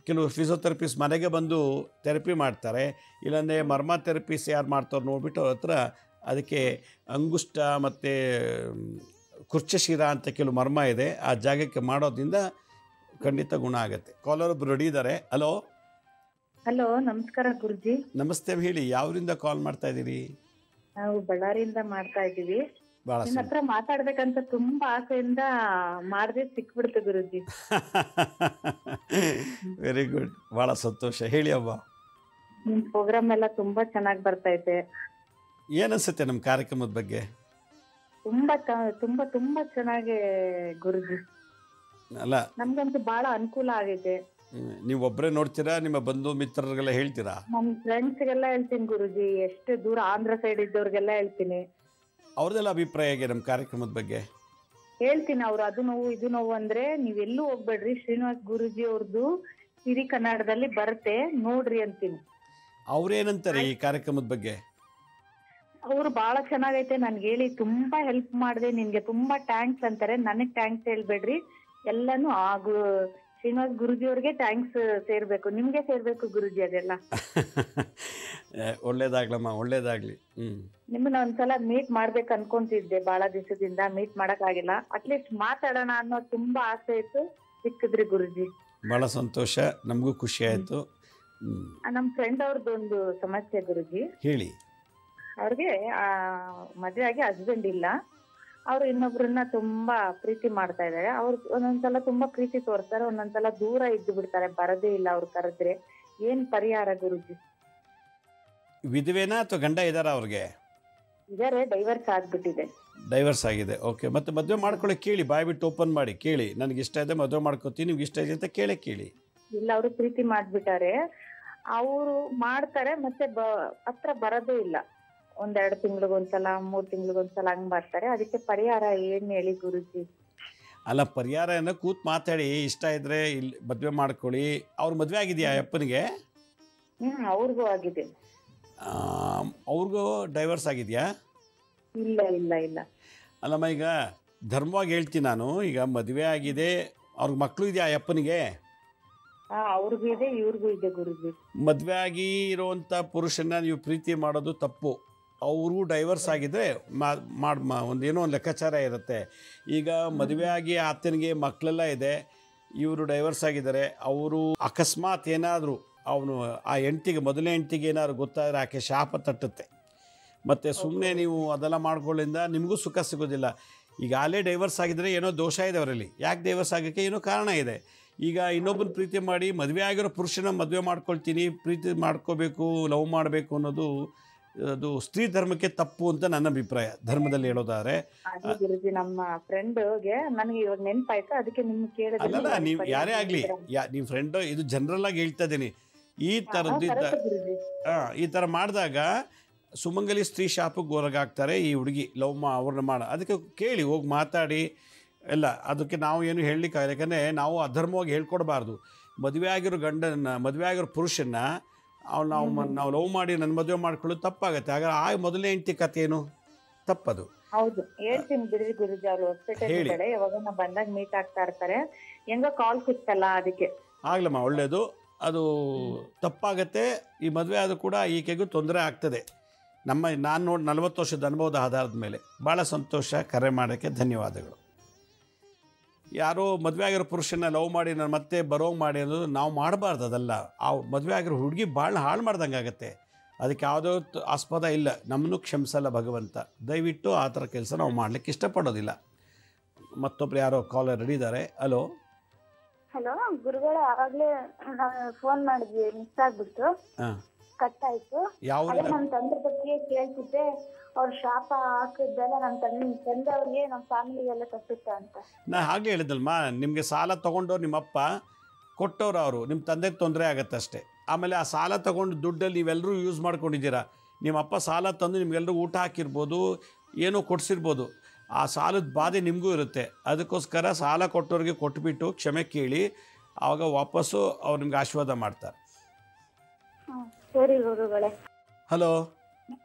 ಕೆಲವು ಫಿಸಿಯೋಥೆರಪಿಸ್ಟ್ ಮನೆಗೆ ಬಂದು ಥೆರಪಿ ಮಾಡ್ತಾರೆ. ಇಲ್ಲಾಂದರೆ ಮರ್ಮ ಥೆರಪಿಸ್ ಯಾರು ಮಾಡ್ತಾರೋ ನೋಡಿಬಿಟ್ಟು ಅವ್ರ ಹತ್ರ ಅದಕ್ಕೆ ಅಂಗುಷ್ಟ ಮತ್ತು ಕುರ್ಚಶಿರ ಅಂತ ಕೆಲವು ಮರ್ಮ ಇದೆ, ಆ ಜಾಗಕ್ಕೆ ಮಾಡೋದ್ರಿಂದ ಖಂಡಿತ ಗುಣ ಆಗುತ್ತೆ. ಕಾಲರ್ ಒಬ್ರು ರೆಡಿ ಇದ್ದಾರೆ. ಹಲೋ. ಹಲೋ, ನಮಸ್ಕಾರ ಗುರುಜಿ. ನಮಸ್ತೆ, ಹೇಳಿ. ಯಾವರಿಂದ ಕಾಲ್ ಮಾಡ್ತಾ ಇದ್ದೀರಿ? ನಾವು ಬಳ್ಳಾರಿಯಿಂದ ಮಾಡ್ತಾ ಇದ್ದೀವಿ. ಭಾಳ ನಿನ್ನ ಹತ್ರ ಮಾತಾಡ್ಬೇಕಂತ ತುಂಬಾ ಆಸೆಯಿಂದ ಮಾಡದೆ ಸಿಕ್ಬಿಡ್ತು ಗುರುಜಿ. ವೆರಿ ಗುಡ್, ಭಾಳ ಸಂತೋಷ. ಹೇಳಿ ಅವ್ವ. ನಿಮ್ ಪ್ರೋಗ್ರಾಮ್ ಎಲ್ಲ ತುಂಬಾ ಚೆನ್ನಾಗಿ ಬರ್ತಾ ಇದೆ. ಏನನ್ಸುತ್ತೆ ನಮ್ಮ ಕಾರ್ಯಕ್ರಮದ ಬಗ್ಗೆ? ತುಂಬಾ ತುಂಬಾ ತುಂಬಾ ಚೆನ್ನಾಗಿ ಗುರುಜಿ. ಅಲ್ಲ, ನಮ್ಗಂತೂ ಬಹಳ ಅನುಕೂಲ ಆಗಿದೆ. ನೀವು ಒಬ್ಬರೇ ನೋಡ್ತೀರಾ, ನಿಮ್ಮ ಬಂಧು ಮಿತ್ರರಿಗೆಲ್ಲ ಹೇಳ್ತೀರಾ? ನಮ್ ಫ್ರೆಂಡ್ಸ್ಗೆಲ್ಲ ಹೇಳ್ತೀನಿ ಗುರುಜಿ, ಎಷ್ಟು ದೂರ ಆಂಧ್ರ ಸೈಡ್ ಇದ್ದವ್ರಿಗೆಲ್ಲ ಹೇಳ್ತೀನಿ. ಅವ್ರದ್ದೆಲ್ಲ ಅಭಿಪ್ರಾಯ ಹೇಗೆ ನಮ್ಮ ಕಾರ್ಯಕ್ರಮದ ಬಗ್ಗೆ? ಹೇಳ್ತೀನಿ. ಅವ್ರು ಅದು ನೋವು ಇದು ನೋವು ಅಂದ್ರೆ ನೀವೆಲ್ಲೂ ಹೋಗ್ಬೇಡ್ರಿ, ಶ್ರೀನಿವಾಸ್ ಗುರುಜಿ ಅವ್ರದ್ದು ಸಿರಿ ಕನ್ನಡದಲ್ಲಿ ಬರುತ್ತೆ ನೋಡ್ರಿ ಅಂತೀನಿ. ಅವ್ರೇನಂತಾರೆ ಈ ಕಾರ್ಯಕ್ರಮದ ಬಗ್ಗೆ? ಅವ್ರು ಬಹಳ ಚೆನ್ನಾಗೈತೆ, ನನ್ಗೆ ಹೇಳಿ ತುಂಬಾ ಹೆಲ್ಪ್ ಮಾಡಿದೆ, ನಿನ್ಗೆ ತುಂಬಾ ಥ್ಯಾಂಕ್ಸ್ ಅಂತಾರೆ. ನನಗ್ ಥ್ಯಾಂಕ್ಸ್ ಹೇಳ್ಬೇಡ್ರಿ, ಎಲ್ಲಾನು ಶ್ರೀನಿವಾಸ್ ಗುರುಜಿ ಅವ್ರಿಗೆ ಥ್ಯಾಂಕ್ಸ್ ಸೇರ್ಬೇಕು, ನಿಮ್ಗೆ ಸೇರ್ಬೇಕು ಗುರುಜಿ ಅದೆಲ್ಲ. ಒಳ್ಳೇದಾಗ್ಲಮ್ಮ, ಒಳ್ಳೇದಾಗ್ಲಿ. ನಿಮ್ಮನ್ನ ಒಂದ್ಸಲ ಮೀಟ್ ಮಾಡ್ಬೇಕು ಅನ್ಕೊಂತಿದ್ದೆ, ಬಹಳ ದಿವಸದಿಂದ ಮೀಟ್ ಮಾಡಕ್ ಆಗಿಲ್ಲ. ಅಟ್ಲೀಸ್ಟ್ ಮಾತಾಡೋಣ ಅನ್ನೋ ತುಂಬಾ ಆಸೆ ಇತ್ತು, ಸಿಕ್ಕಿದ್ರಿ ಗುರುಜಿ. ಬಹಳ ಸಂತೋಷ, ನಮಗೂ ಖುಷಿ ಆಯ್ತು. ನಮ್ ಫ್ರೆಂಡ್ ಅವ್ರದ್ದು ಒಂದು ಸಮಸ್ಯೆ ಗುರುಜಿ. ಹೇಳಿ. ಅವ್ರಿಗೆ ಮದ್ವೆ ಆಗಿ ಹಸ್ಬೆಂಡ್ ಇಲ್ಲ, ಅವ್ರು ಇನ್ನೊಬ್ರನ್ನ ತುಂಬಾ ಪ್ರೀತಿ ಮಾಡ್ತಾ ಇದಾರೆ. ಅವ್ರು ಒಂದೊಂದ್ಸಲ ತುಂಬಾ ಪ್ರೀತಿ ತೋರಿಸ್ತಾರೆ, ಒಂದೊಂದ್ಸಲ ದೂರ ಇದ್ದು ಬಿಡ್ತಾರೆ, ಬರದೇ ಇಲ್ಲ ಅವ್ರು ಕರೆದ್ರೆ. ಏನ್ ಪರಿಹಾರ ಗುರುಜಿ? ವಿಧವೆನಾ ಅಥವಾ ಗಂಡ ಇದಾರ ಅವ್ರಿಗೆ? ಇದಾರೆ, ಡೈವರ್ಸ್ ಆಗ್ಬಿಟ್ಟಿದೆ. ಡೈವರ್ಸ್ ಆಗಿದೆ. ಓಕೆ. ಮತ್ತೆ ಮದುವೆ ಮಾಡ್ಕೊಳ್ಳಿ, ಕೇಳಿ, ಬಾಯ್ ಬಿಟ್ಟು ಓಪನ್ ಮಾಡಿ ಕೇಳಿ. ನನಗೆ ಇಷ್ಟ ಇದೆ, ಮದುವೆ ಮಾಡ್ಕೋತೀನಿ, ನಿಮ್ಗೆ ಇಷ್ಟ ಇದೆ ಅಂತ ಕೇಳಿ. ಇಲ್ಲ, ಅವರು ಪ್ರೀತಿ ಮಾಡ್ಬಿಟ್ಟಾರೆ. ಅವರು ಮಾಡ್ತಾರೆ, ಮತ್ತೆ ಹತ್ರ ಬರೋದೇ ಇಲ್ಲ. 1-2 ತಿಂಗಳಿಗೊಂದ್ಸಲ, 3 ತಿಂಗಳಿಗೊಂದ್ಸಲ ಹಂಗ್ ಬರ್ತಾರೆ. ಅದಕ್ಕೆ ಪರಿಹಾರ ಏನ್ ಹೇಳಿ ಗುರುಜಿ? ಅಲ್ಲ, ಪರಿಹಾರ ಏನೋ ಕೂತ್ ಮಾತಾಡಿ, ಇಷ್ಟ ಇದ್ರೆ ಇಲ್ಲಿ ಮದುವೆ ಮಾಡ್ಕೊಳ್ಳಿ. ಅವ್ರ ಮದುವೆ ಆಗಿದೆಯಾ ಅಪ್ಪನಿಗೆ? ಅವ್ರಿಗೂ ಆಗಿದೆ. ಅವ್ರಿಗೂ ಡೈವರ್ಸ್ ಆಗಿದೆಯಾ? ಇಲ್ಲ ಇಲ್ಲ ಇಲ್ಲ. ಅಲ್ಲಮ್ಮ, ಈಗ ಧರ್ಮವಾಗಿ ಹೇಳ್ತೀನಿ ನಾನು, ಈಗ ಮದುವೆ ಆಗಿದೆ, ಅವ್ರಿಗೆ ಮಕ್ಕಳು ಇದೆಯಾ ಅಪ್ಪನಿಗೆ? ಅವ್ರಿಗೂ ಇದೆ, ಇವ್ರಿಗೂ ಇದೆ ಗುರುಜಿ. ಮದುವೆ ಆಗಿ ಇರೋವಂಥ ಪುರುಷನ ನೀವು ಪ್ರೀತಿ ಮಾಡೋದು ತಪ್ಪು. ಅವ್ರಿಗೂ ಡೈವರ್ಸ್ ಆಗಿದ್ರೆ ಒಂದೇನೋ ಒಂದು ಲೆಕ್ಕಾಚಾರ ಇರುತ್ತೆ. ಈಗ ಮದುವೆ ಆಗಿ ಆತನಿಗೆ ಮಕ್ಕಳೆಲ್ಲ ಇದೆ, ಇವರು ಡೈವರ್ಸ್ ಆಗಿದ್ದಾರೆ. ಅವರು ಅಕಸ್ಮಾತ್ ಏನಾದರೂ ಅವನು ಆ ಹೆಂಡ್ತಿಗೆ, ಮೊದಲನೇ ಹೆಂಡ್ತಿಗೆ ಏನಾದ್ರು ಗೊತ್ತಾದರೆ ಆಕೆ ಶಾಪ ತಟ್ಟುತ್ತೆ. ಮತ್ತು ಸುಮ್ಮನೆ ನೀವು ಅದೆಲ್ಲ ಮಾಡ್ಕೊಳ್ಳಿಂದ ನಿಮಗೂ ಸುಖ ಸಿಗೋದಿಲ್ಲ. ಈಗ ಅಲ್ಲೇ ಡೈವರ್ಸ್ ಆಗಿದ್ದರೆ ಏನೋ ದೋಷ ಇದೆ ಅವರಲ್ಲಿ. ಯಾಕೆ ಡೈವರ್ಸ್ ಆಗೋಕ್ಕೆ ಏನೋ ಕಾರಣ ಇದೆ. ಈಗ ಇನ್ನೊಬ್ಬನ ಪ್ರೀತಿ ಮಾಡಿ ಮದುವೆ ಆಗಿರೋ ಪುರುಷನ ಮದುವೆ ಮಾಡ್ಕೊಳ್ತೀನಿ, ಪ್ರೀತಿ ಮಾಡ್ಕೋಬೇಕು, ಲವ್ ಮಾಡಬೇಕು ಅನ್ನೋದು ಅದು ಸ್ತ್ರೀ ಧರ್ಮಕ್ಕೆ ತಪ್ಪು ಅಂತ ನನ್ನ ಅಭಿಪ್ರಾಯ, ಧರ್ಮದಲ್ಲಿ ಹೇಳೋದಾದ್ರೆ. ಅದೇ ಗುರುಜಿ, ನಮ್ಮ ಫ್ರೆಂಡ್ಗೆ ನನಗೆ ಇವಾಗ ನೆನಪಾಯ್ತು, ಅದಕ್ಕೆ ನಿಮ್ಗೆ ಕೇಳಿದ್ರೆ. ಅಲ್ಲಲ್ಲ, ನೀವು ಯಾರೇ ಆಗಲಿ, ನಿಮ್ಮ ಫ್ರೆಂಡ್, ಇದು ಜನರಲ್ ಆಗಿ ಹೇಳ್ತಾ ಇದ್ದೀನಿ. ಈ ಥರದ್ದು ಈ ಥರ ಮಾಡಿದಾಗ ಸುಮಂಗಲಿ ಸ್ತ್ರೀ ಶಾಪಕ್ಕೆ ಹೊರಗಾಗ್ತಾರೆ ಈ ಹುಡುಗಿ, ಅವ್ರನ್ನ ಮಾಡ. ಅದಕ್ಕೆ ಕೇಳಿ, ಹೋಗಿ ಮಾತಾಡಿ ಎಲ್ಲ. ಅದಕ್ಕೆ ನಾವು ಏನು ಹೇಳಲಿಕ್ಕಾಗಲ್ಲ, ಯಾಕಂದರೆ ನಾವು ಅಧರ್ಮವಾಗಿ ಹೇಳ್ಕೊಡ್ಬಾರ್ದು. ಮದುವೆ ಆಗಿರೋ ಗಂಡನ, ಮದುವೆ ಆಗಿರೋ ಪುರುಷನ್ನ ನಾವು ಲವ್ ಮಾಡಿ ನನ್ನ ಮದುವೆ ಮಾಡ್ಕೊಳ್ಳೋದು ತಪ್ಪಾಗತ್ತೆ. ಆಗ ಆ ಮೊದಲನೇ ಹೆಂಡತಿ ಕಥೆ ಏನು ತಪ್ಪದು. ಹೌದು, ಹೇಳ್ತೀನಿ ಬಿಡ್ರಿ ಗುರುಜಿ, ಅವ್ರು ಹಾಸ್ಪಿಟಲ್ ಕಡೆ ಯಾವಾಗ ನಾವು ಬಂದಾಗ ಮೀಟ್ ಆಗ್ತಾ ಇರ್ತಾರೆ, ಹೆಂಗ ಕಾಲ್ ಸಿಗ್ತಲ್ಲ ಅದಕ್ಕೆ. ಆಗ್ಲಮ್ಮ, ಒಳ್ಳೇದು. ಅದು ತಪ್ಪಾಗತ್ತೆ. ಈ ಮದುವೆ ಆದರೂ ಕೂಡ ಈಕೆಗೂ ತೊಂದರೆ ಆಗ್ತದೆ. ನಾನು ನೋಡಿ 40 ವರ್ಷದ ಅನುಭವದ ಆಧಾರದ ಮೇಲೆ. ಭಾಳ ಸಂತೋಷ, ಕರೆ ಮಾಡೋಕ್ಕೆ ಧನ್ಯವಾದಗಳು. ಯಾರೋ ಮದುವೆ ಆಗಿರೋ ಪುರುಷನ ಲವ್ ಮಾಡಿ ನಾನು ಮತ್ತೆ ಬರೋಂಗೆ ಮಾಡಿ ಅನ್ನೋದು ನಾವು ಮಾಡಬಾರ್ದು. ಅದಲ್ಲ, ಆ ಮದುವೆ ಆಗಿರೋ ಹುಡುಗಿ ಭಾಳ ಹಾಳು ಮಾಡ್ದಂಗೆ ಆಗುತ್ತೆ. ಅದಕ್ಕೆ ಯಾವುದೋ ಆಸ್ಪದ ಇಲ್ಲ. ನಮ್ಮನ್ನು ಕ್ಷಮಿಸಲ್ಲ ಭಗವಂತ. ದಯವಿಟ್ಟು ಆ ಥರ ಕೆಲಸ ನಾವು ಮಾಡಲಿಕ್ಕೆ ಇಷ್ಟಪಡೋದಿಲ್ಲ. ಮತ್ತೊಬ್ರು ಯಾರೋ ಕಾಲರ್ ರೆಡಿ ಇದ್ದಾರೆ. ಹಲೋ ಹಲೋ ಗುರುಗಳೇ, ಆವಾಗಲೇ ಫೋನ್ ಮಾಡಿದ್ವಿ, ಮಿಸ್ ಆಗ್ಬಿಟ್ಟು ಕಟ್ ಆಯ್ತು. ನಮ್ಮ ತಂದೆ ಬಗ್ಗೆ ಕೇಳ್ತಿದ್ದೆ, ಅವ್ರ ಶಾಪ ಹಾಕಿದ್ದೆಲ್ಲ ನಮ್ಮ ತಂದೆ ಅವ್ರಿಗೆ, ನಮ್ಮ ಫ್ಯಾಮಿಲಿಗೆಲ್ಲ ತಪ್ಪಿತ್ತ ಅಂತ. ನಾ ಹಾಗೆ ಹೇಳಿದಲ್ಮ, ನಿಮಗೆ ಸಾಲ ತೊಗೊಂಡವ್ರು ನಿಮ್ಮಪ್ಪ ಕೊಟ್ಟವ್ರು, ಅವರು ನಿಮ್ಮ ತಂದೆಗೆ ತೊಂದರೆ ಆಗತ್ತೆ ಅಷ್ಟೇ. ಆಮೇಲೆ ಆ ಸಾಲ ತೊಗೊಂಡು ದುಡ್ಡಲ್ಲಿ ನೀವೆಲ್ಲರೂ ಯೂಸ್ ಮಾಡ್ಕೊಂಡಿದ್ದೀರಾ. ನಿಮ್ಮಪ್ಪ ಸಾಲ ತಂದು ನಿಮ್ಗೆಲ್ಲರೂ ಊಟ ಹಾಕಿರ್ಬೋದು, ಏನೋ ಕೊಡಿಸಿರ್ಬೋದು. ಆ ಸಾಲದ ಬಾಧೆ ನಿಮಗೂ ಇರುತ್ತೆ. ಅದಕ್ಕೋಸ್ಕರ ಸಾಲ ಕೊಟ್ಟವ್ರಿಗೆ ಕೊಟ್ಬಿಟ್ಟು ಕ್ಷಮೆ ಕೇಳಿ, ಆವಾಗ ವಾಪಸ್ಸು ಅವ್ರು ನಿಮ್ಗೆ ಆಶೀರ್ವಾದ ಮಾಡ್ತಾರೆ. ಸರಿ ಗುರುಗಳೇ. ಹಲೋ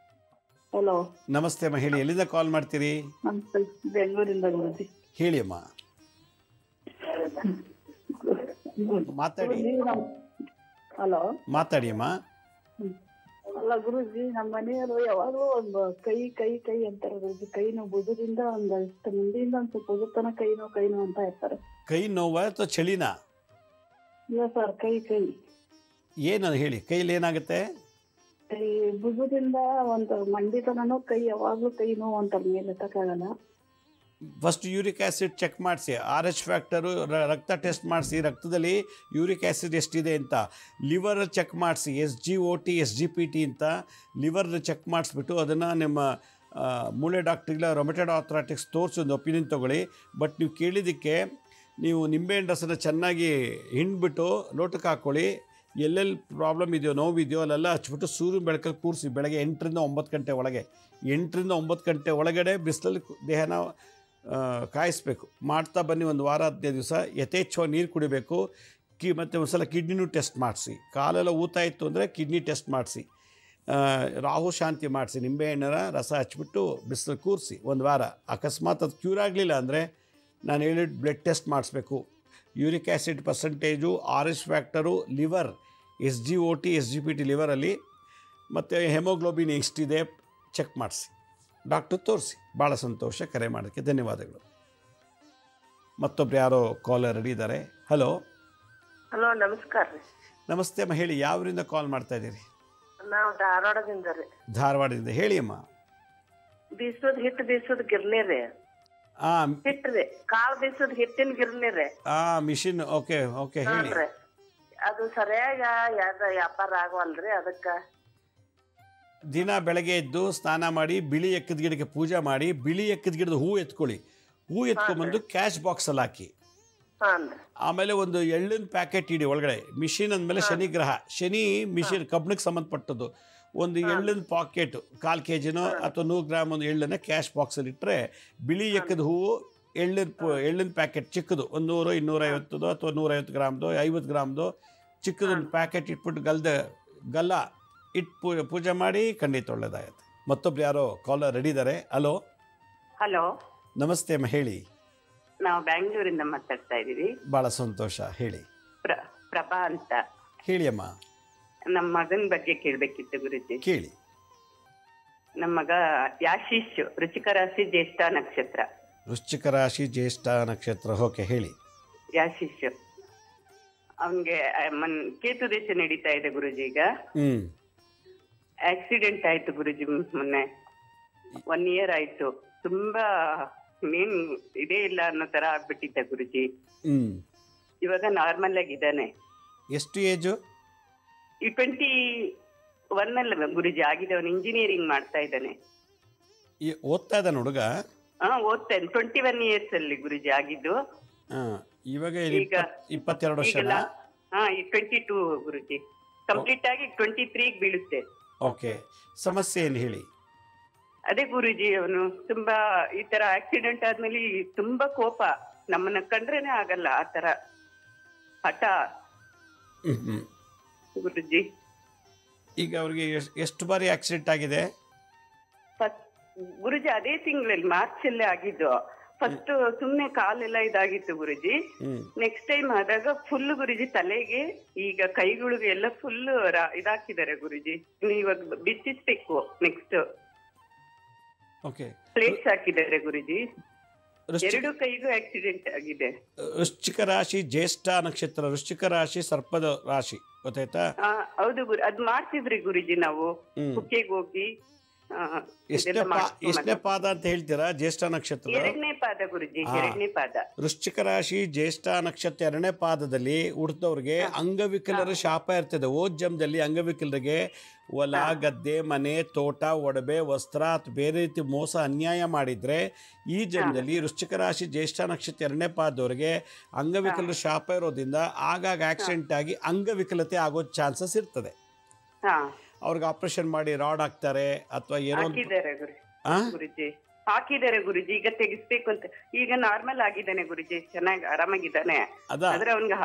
ಹಲೋ, ನಮಸ್ತೆ ಅಮ್ಮ, ಹೇಳಿ, ಎಲ್ಲಿಂದ ಕಾಲ್ ಮಾಡ್ತೀರಿ? ಬೆಂಗಳೂರಿಂದ ಗುರುಜಿ. ಹೇಳಿ ಅಮ್ಮ, ಮಾತಾಡಿ. ಹಲೋ, ಮಾತಾಡಿ ಅಮ್ಮ. ಅಲ್ಲ ಗುರುಜಿ, ನಮ್ಮ ಮನೆಯವರು ಯಾವಾಗಲೂ ಒಂದು ಕೈ ಕೈ ಕೈ ಅಂತಾರೆ ಗುರುಜಿ. ಕೈ ನೋವು ಬುಧದಿಂದ ಒಂದಷ್ಟು ಮುಂದೆಯಿಂದ ಒಂದು ಸ್ವಲ್ಪ ಬುಧತನ ಕೈ ನೋವು ಅಂತ ಇರ್ತಾರೆ. ಕೈ ನೋವ ಅಥವಾ ಚಳಿನಾ? ಇಲ್ಲ ಸರ್, ಕೈ ಕೈ ಏನು ಹೇಳಿ, ಕೈಲಿ ಏನಾಗುತ್ತೆ? ಕೈ ಭುಜದಿಂದ ಒಂದು ಮಂಡಿತನೂ ಕೈ ಯಾವಾಗಲೂ ಕೈ ನೋವು ಅಂತ ಮೇಲೆ ಎತ್ತಕ್ಕಾಗಲ್ಲ. ಫಸ್ಟ್ ಯೂರಿಕ್ ಆ್ಯಸಿಡ್ ಚೆಕ್ ಮಾಡಿಸಿ, RH ಫ್ಯಾಕ್ಟರು, ರಕ್ತ ಟೆಸ್ಟ್ ಮಾಡಿಸಿ, ರಕ್ತದಲ್ಲಿ ಯೂರಿಕ್ ಆ್ಯಸಿಡ್ ಎಷ್ಟಿದೆ ಅಂತ. ಲಿವರ್ ಚೆಕ್ ಮಾಡಿಸಿ, SGOT SGPT ಅಂತ ಲಿವರ್ ಚೆಕ್ ಮಾಡಿಸ್ಬಿಟ್ಟು ಅದನ್ನು ನಿಮ್ಮ ಮೂಳೆ ಡಾಕ್ಟ್ರಿಗಳ ರೊಮೆಟೆಡ್ ಆರ್ಥ್ರೈಟಿಕ್ಸ್ ತೋರಿಸಿ ಒಂದು ಒಪಿನಿಯನ್ ತೊಗೊಳ್ಳಿ. ಬಟ್ ನೀವು ಕೇಳಿದ್ದಕ್ಕೆ ನೀವು ನಿಂಬೆಹಣ್ಣು ರಸನ ಚೆನ್ನಾಗಿ ಹಿಂಡ್ಬಿಟ್ಟು ಲೋಟಕ್ಕೆ ಹಾಕ್ಕೊಳ್ಳಿ. ಎಲ್ಲೆಲ್ಲಿ ಪ್ರಾಬ್ಲಮ್ ಇದೆಯೋ, ನೋವಿದೆಯೋ ಅಲ್ಲೆಲ್ಲ ಹಚ್ಬಿಟ್ಟು ಸೂರ್ಯನ ಬೆಳಕಲ್ಲಿ ಕೂರಿಸಿ. ಬೆಳಗ್ಗೆ 8ರಿಂದ 9 ಗಂಟೆ ಒಳಗೆ, 8ರಿಂದ 9 ಗಂಟೆ ಒಳಗಡೆ ಬಿಸಿಲಲ್ಲಿ ದೇಹನ ಕಾಯಿಸ್ಬೇಕು. ಮಾಡ್ತಾ ಬನ್ನಿ. ಒಂದು ವಾರ 15 ದಿವಸ ಯಥೇಚ್ಛವಾಗಿ ನೀರು ಕುಡಿಬೇಕು. ಮತ್ತು ಒಂದು ಸಲ ಕಿಡ್ನಿನೂ ಟೆಸ್ಟ್ ಮಾಡಿಸಿ. ಕಾಲೆಲ್ಲ ಊತ ಇತ್ತು ಅಂದರೆ ಕಿಡ್ನಿ ಟೆಸ್ಟ್ ಮಾಡಿಸಿ. ರಾಹು ಶಾಂತಿ ಮಾಡಿಸಿ. ನಿಂಬೆಹಣ್ಣರ ರಸ ಹಚ್ಬಿಟ್ಟು ಬಿಸಿಲು ಕೂರಿಸಿ ಒಂದು ವಾರ. ಅಕಸ್ಮಾತ್ ಅದು ಕ್ಯೂರ್ ಆಗಲಿಲ್ಲ ಅಂದರೆ ನಾನು ಹೇಳಿದ ಬ್ಲಡ್ ಟೆಸ್ಟ್ ಮಾಡಿಸ್ಬೇಕು. Uric acid percentage, RH factor, liver, SGOT SGPT ಲಿವರಲ್ಲಿ, ಮತ್ತು ಹೆಮೋಗ್ಲೋಬಿನ್ ಎಷ್ಟಿದೆ ಚೆಕ್ ಮಾಡಿಸಿ, ಡಾಕ್ಟ್ರ್ ತೋರಿಸಿ. ಭಾಳ ಸಂತೋಷ, ಕರೆ ಮಾಡೋಕ್ಕೆ ಧನ್ಯವಾದಗಳು. ಮತ್ತೊಬ್ರು ಯಾರೋ ಕಾಲರ್ ರೆಡಿ ಇದ್ದಾರೆ. ಹಲೋ ಹಲೋ, ನಮಸ್ಕಾರ ರೀ. ನಮಸ್ತೆ ಅಮ್ಮ, ಹೇಳಿ, ಯಾವರಿಂದ ಕಾಲ್ ಮಾಡ್ತಾ ಇದ್ದೀರಿ? ನಾವು ಧಾರವಾಡದಿಂದ ರೀ. ಧಾರವಾಡದಿಂದ, ಹೇಳಿ ಅಮ್ಮ. ಹಿಟ್ಟು ಬೀಸೋದು ಗಿರ್ನಿ ರೀ. ಹಿಟ್ಟು ರೀ, ಕಾಳು ಬೀಸೋದು ಹಿಟ್ಟಿನ ಗಿರ್ನಿ ರೀ. ಮಿಷಿನ್. ಓಕೆ ಓಕೆ, ಹೇಳಿ. ಅದು ಸರಿಯಾಗಿ ವ್ಯಾಪಾರ ಆಗವಲ್ರಿ. ಅದಕ್ಕೆ ದಿನ ಬೆಳಗ್ಗೆ ಎದ್ದು ಸ್ನಾನ ಮಾಡಿ, ಬಿಳಿ ಎಕ್ಕದ ಗಿಡಕ್ಕೆ ಪೂಜೆ ಮಾಡಿ, ಬಿಳಿ ಎಕ್ಕದ ಗಿಡದ ಹೂ ಎತ್ಕೊಳ್ಳಿ. ಹೂ ಎತ್ಕೊಂಡ್ಬಂದು ಕ್ಯಾಶ್ ಬಾಕ್ಸಲ್ಲಿ ಹಾಕಿ. ಆಮೇಲೆ ಒಂದು ಎಳ್ಳಿನ ಪ್ಯಾಕೆಟ್ ಇಡಿ ಒಳಗಡೆ. ಮಿಷಿನ್ ಅಂದಮೇಲೆ ಶನಿ ಗ್ರಹ, ಶನಿ ಮಿಷಿನ್ ಕಬ್ಬಣಕ್ಕೆ ಸಂಬಂಧಪಟ್ಟದ್ದು. ಒಂದು ಎಳ್ಳಿನ ಪಾಕೆಟು 1/4 kg ಅಥವಾ 100 ಗ್ರಾಮ್ ಒಂದು ಎಳ್ಳನ್ನು ಕ್ಯಾಶ್ ಬಾಕ್ಸಲ್ಲಿ ಇಟ್ಟರೆ, ಬಿಳಿ ಎಕ್ಕದ ಹೂವು, ಎಳ್ಳಿನ ಪ್ಯಾಕೆಟ್ ಚಿಕ್ಕದು, 100 250 ಅಥವಾ 150 ಗ್ರಾಮ್ದು, 50 ಗ್ರಾಮ್ದು ಚಿಕ್ಕದೊಂದು ಪ್ಯಾಕೆಟ್ ಇಟ್ಬಿಟ್ಟು ಗಲ್ಲ ಇಟ್ಟು ಪೂಜೆ ಮಾಡಿ, ಖಂಡಿತ ಒಳ್ಳೆಯದಾಗುತ್ತೆ. ಮತ್ತೊಬ್ರು ಯಾರೋ ಕಾಲರ್ ರೆಡಿ ಇದ್ದಾರೆ. ಹಲೋ ಹಲೋ, ನಮಸ್ತೆ ಅಮ್ಮ, ಹೇಳಿ. ನಾವು ಬ್ಯಾಂಗ್ಳೂರಿಂದ ಮಾತಾಡ್ತಾ ಇದ್ದೀವಿ. ಭಾಳ ಸಂತೋಷ, ಹೇಳಿ. ಪ್ರಭಾ ಅಂತ. ಹೇಳಿ ಅಮ್ಮ. ನಮ್ಮ ಮಗನ ಬಗ್ಗೆ ಕೇಳಬೇಕಿತ್ತು ಗುರುಜಿ. ಕೇಳಿ. ನಮ್ಮ ಮಗ ಯಾಶೀಶ್, ವೃಶ್ಚಿಕ ರಾಶಿ, ಜ್ಯೇಷ್ಠ ನಕ್ಷತ್ರ. ವೃಶ್ಚಿಕ ರಾಶಿ, ಜ್ಯೇಷ್ಠ ನಕ್ಷತ್ರ. ಓಕೆ, ಹೇಳಿ. ಯಾಶೀಶ್ ಅವನಿಗೆ ಕೇತು ದೇಶ ನಡೀತಾ ಇದೆ ಗುರುಜಿ. ಈಗ ಆಕ್ಸಿಡೆಂಟ್ ಆಯ್ತು ಗುರುಜಿ ಮೊನ್ನೆ. 1 year ಆಯ್ತು. ತುಂಬಾ ಮೇನ್ ಇದೇ ಇಲ್ಲ ಅನ್ನೋ ತರ ಆಗ್ಬಿಟ್ಟಿದ್ದೆ ಗುರುಜಿ. ಇವಾಗ ನಾರ್ಮಲ್ ಆಗಿದ್ದಾನೆ. ಎಷ್ಟು ಏಜು? ಈ 21 ಅಲ್ಲ ಗುರುಜಿ ಆಗಿದೆ. ಅವನು ಇಂಜಿನಿಯರಿಂಗ್ ಮಾಡ್ತಾ ಇದ್ದಾನೆ. ಓದ್ತಾ ಇದ್ದಾನೆ ಹುಡುಗ? ಓದ್ತಾನೆ. 21 ಇಯರ್ಸ್ ಅಲ್ಲಿ ಗುರುಜಿ ಆಗಿದ್ದು. ಇವಾಗ 22 ವರ್ಷ? 22 ಗುರುಜಿ. ಕಂಪ್ಲೀಟ್ ಆಗಿ 23 ಬೀಳುತ್ತೆ. ಓಕೆ, ಸಮಸ್ಯೆ ಏನು ಹೇಳಿ? ಅದೇ ಗುರುಜಿ, ಅವನು ತುಂಬಾ ಈ ತರ ಆಕ್ಸಿಡೆಂಟ್ ಆದ್ಮೇಲೆ ತುಂಬಾ ಕೋಪ, ನಮ್ಮನ್ನ ಕಂಡ್ರೇನೆ ಆಗಲ್ಲ ಆ ತರ ಹಠ ಗುರುಜಿ. ಈಗ ಅವ್ರಿಗೆ ಎಷ್ಟು ಬಾರಿ ಆಕ್ಸಿಡೆಂಟ್ ಆಗಿದೆ ಗುರುಜಿ? ಅದೇ ತಿಂಗಳಲ್ಲಿ ಮಾರ್ಚ್ ಅಲ್ಲೇ ಆಗಿದ್ದು. ಫಸ್ಟ್ ಸುಮ್ನೆ ಕಾಲೆಲ್ಲ ಇದಾಗಿತ್ತು ಗುರುಜಿ. ನೆಕ್ಸ್ಟ್ ಟೈಮ್ ಆದಾಗ ಫುಲ್ ಗುರುಜಿ ತಲೆಗೆ, ಈಗ ಕೈಗಳಿಗೆ ಎಲ್ಲ ಫುಲ್ ಇದಾಕಿದ್ದಾರೆ ಗುರುಜಿ. ಇವಾಗ ಬಿಚ್ಚಿಸ್ಬೇಕು. ನೆಕ್ಸ್ಟ್ ಪ್ಲೇಟ್ಸ್ ಹಾಕಿದ್ದಾರೆ ಗುರುಜಿ. 2 ಕೈಗೂ ಆಕ್ಸಿಡೆಂಟ್ ಆಗಿದೆ. ವೃಶ್ಚಿಕ ರಾಶಿ, ಜ್ಯೇಷ್ಠ ನಕ್ಷತ್ರ. ವೃಶ್ಚಿಕ ರಾಶಿ ಸರ್ಪದ ರಾಶಿ, ಗೊತ್ತಾಯ್ತಾ? ಹೌದು ಗುರು, ಅದ್ ಮಾಡ್ತಿದ್ರಿ ಗುರುಜಿ ನಾವು ಕುಕ್ಕೆಗೆ ಹೋಗಿ. ಎಷ್ಟನೇ ಪಾದ ಅಂತ ಹೇಳ್ತೀರಾ? ಜ್ಯೇಷ್ಠ ನಕ್ಷತ್ರ 2ನೇ ಪಾದ ಗುರುಜಿ. 2ನೇ ಪಾದ. ವೃಶ್ಚಿಕ ರಾಶಿ ಜ್ಯೇಷ್ಠ ನಕ್ಷತ್ರ 2ನೇ ಪಾದದಲ್ಲಿ ಹುಟ್ಟಿದವ್ರಿಗೆ ಅಂಗವಿಕಲರ ಶಾಪ ಇರ್ತದೆ. ಓದ್ ಜನ್ಮದಲ್ಲಿ ಅಂಗವಿಕಲರಿಗೆ ಹೊಲ, ಗದ್ದೆ, ಮನೆ, ತೋಟ, ಒಡವೆ, ವಸ್ತ್ರ ಅಥವಾ ಬೇರೆ ರೀತಿ ಮೋಸ ಅನ್ಯಾಯ ಮಾಡಿದ್ರೆ ಈ ಜನ್ಮದಲ್ಲಿ ವೃಶ್ಚಿಕ ರಾಶಿ ಜ್ಯೇಷ್ಠ ನಕ್ಷತ್ರ 2ನೇ ಪಾದದವರಿಗೆ ಅಂಗವಿಕಲರ ಶಾಪ ಇರೋದ್ರಿಂದ ಆಗಾಗ ಆಕ್ಸಿಡೆಂಟ್ ಆಗಿ ಅಂಗವಿಕಲತೆ ಆಗೋ ಚಾನ್ಸಸ್ ಇರ್ತದೆ. ಅವ್ರಿಗೆ ಆಪರೇಷನ್ ಮಾಡಿ ರಾಡ್ ಹಾಕ್ತಾರೆ ಅಥವಾ ಏನೋ ಗುರುಜಿ. ಹಾಕಿದ್ದಾರೆ ಗುರುಜಿ. ಈಗ ತೆಗಿಸ್ಬೇಕು ಅಂತ. ಈಗ ನಾರ್ಮಲ್ ಆಗಿದ್ದಾನೆ ಗುರುಜಿ, ಚೆನ್ನಾಗಿ ಆರಾಮಾಗಿದ್ದಾನೆ. ಆದ್ರೆ ಅವ್ನಿಗೆ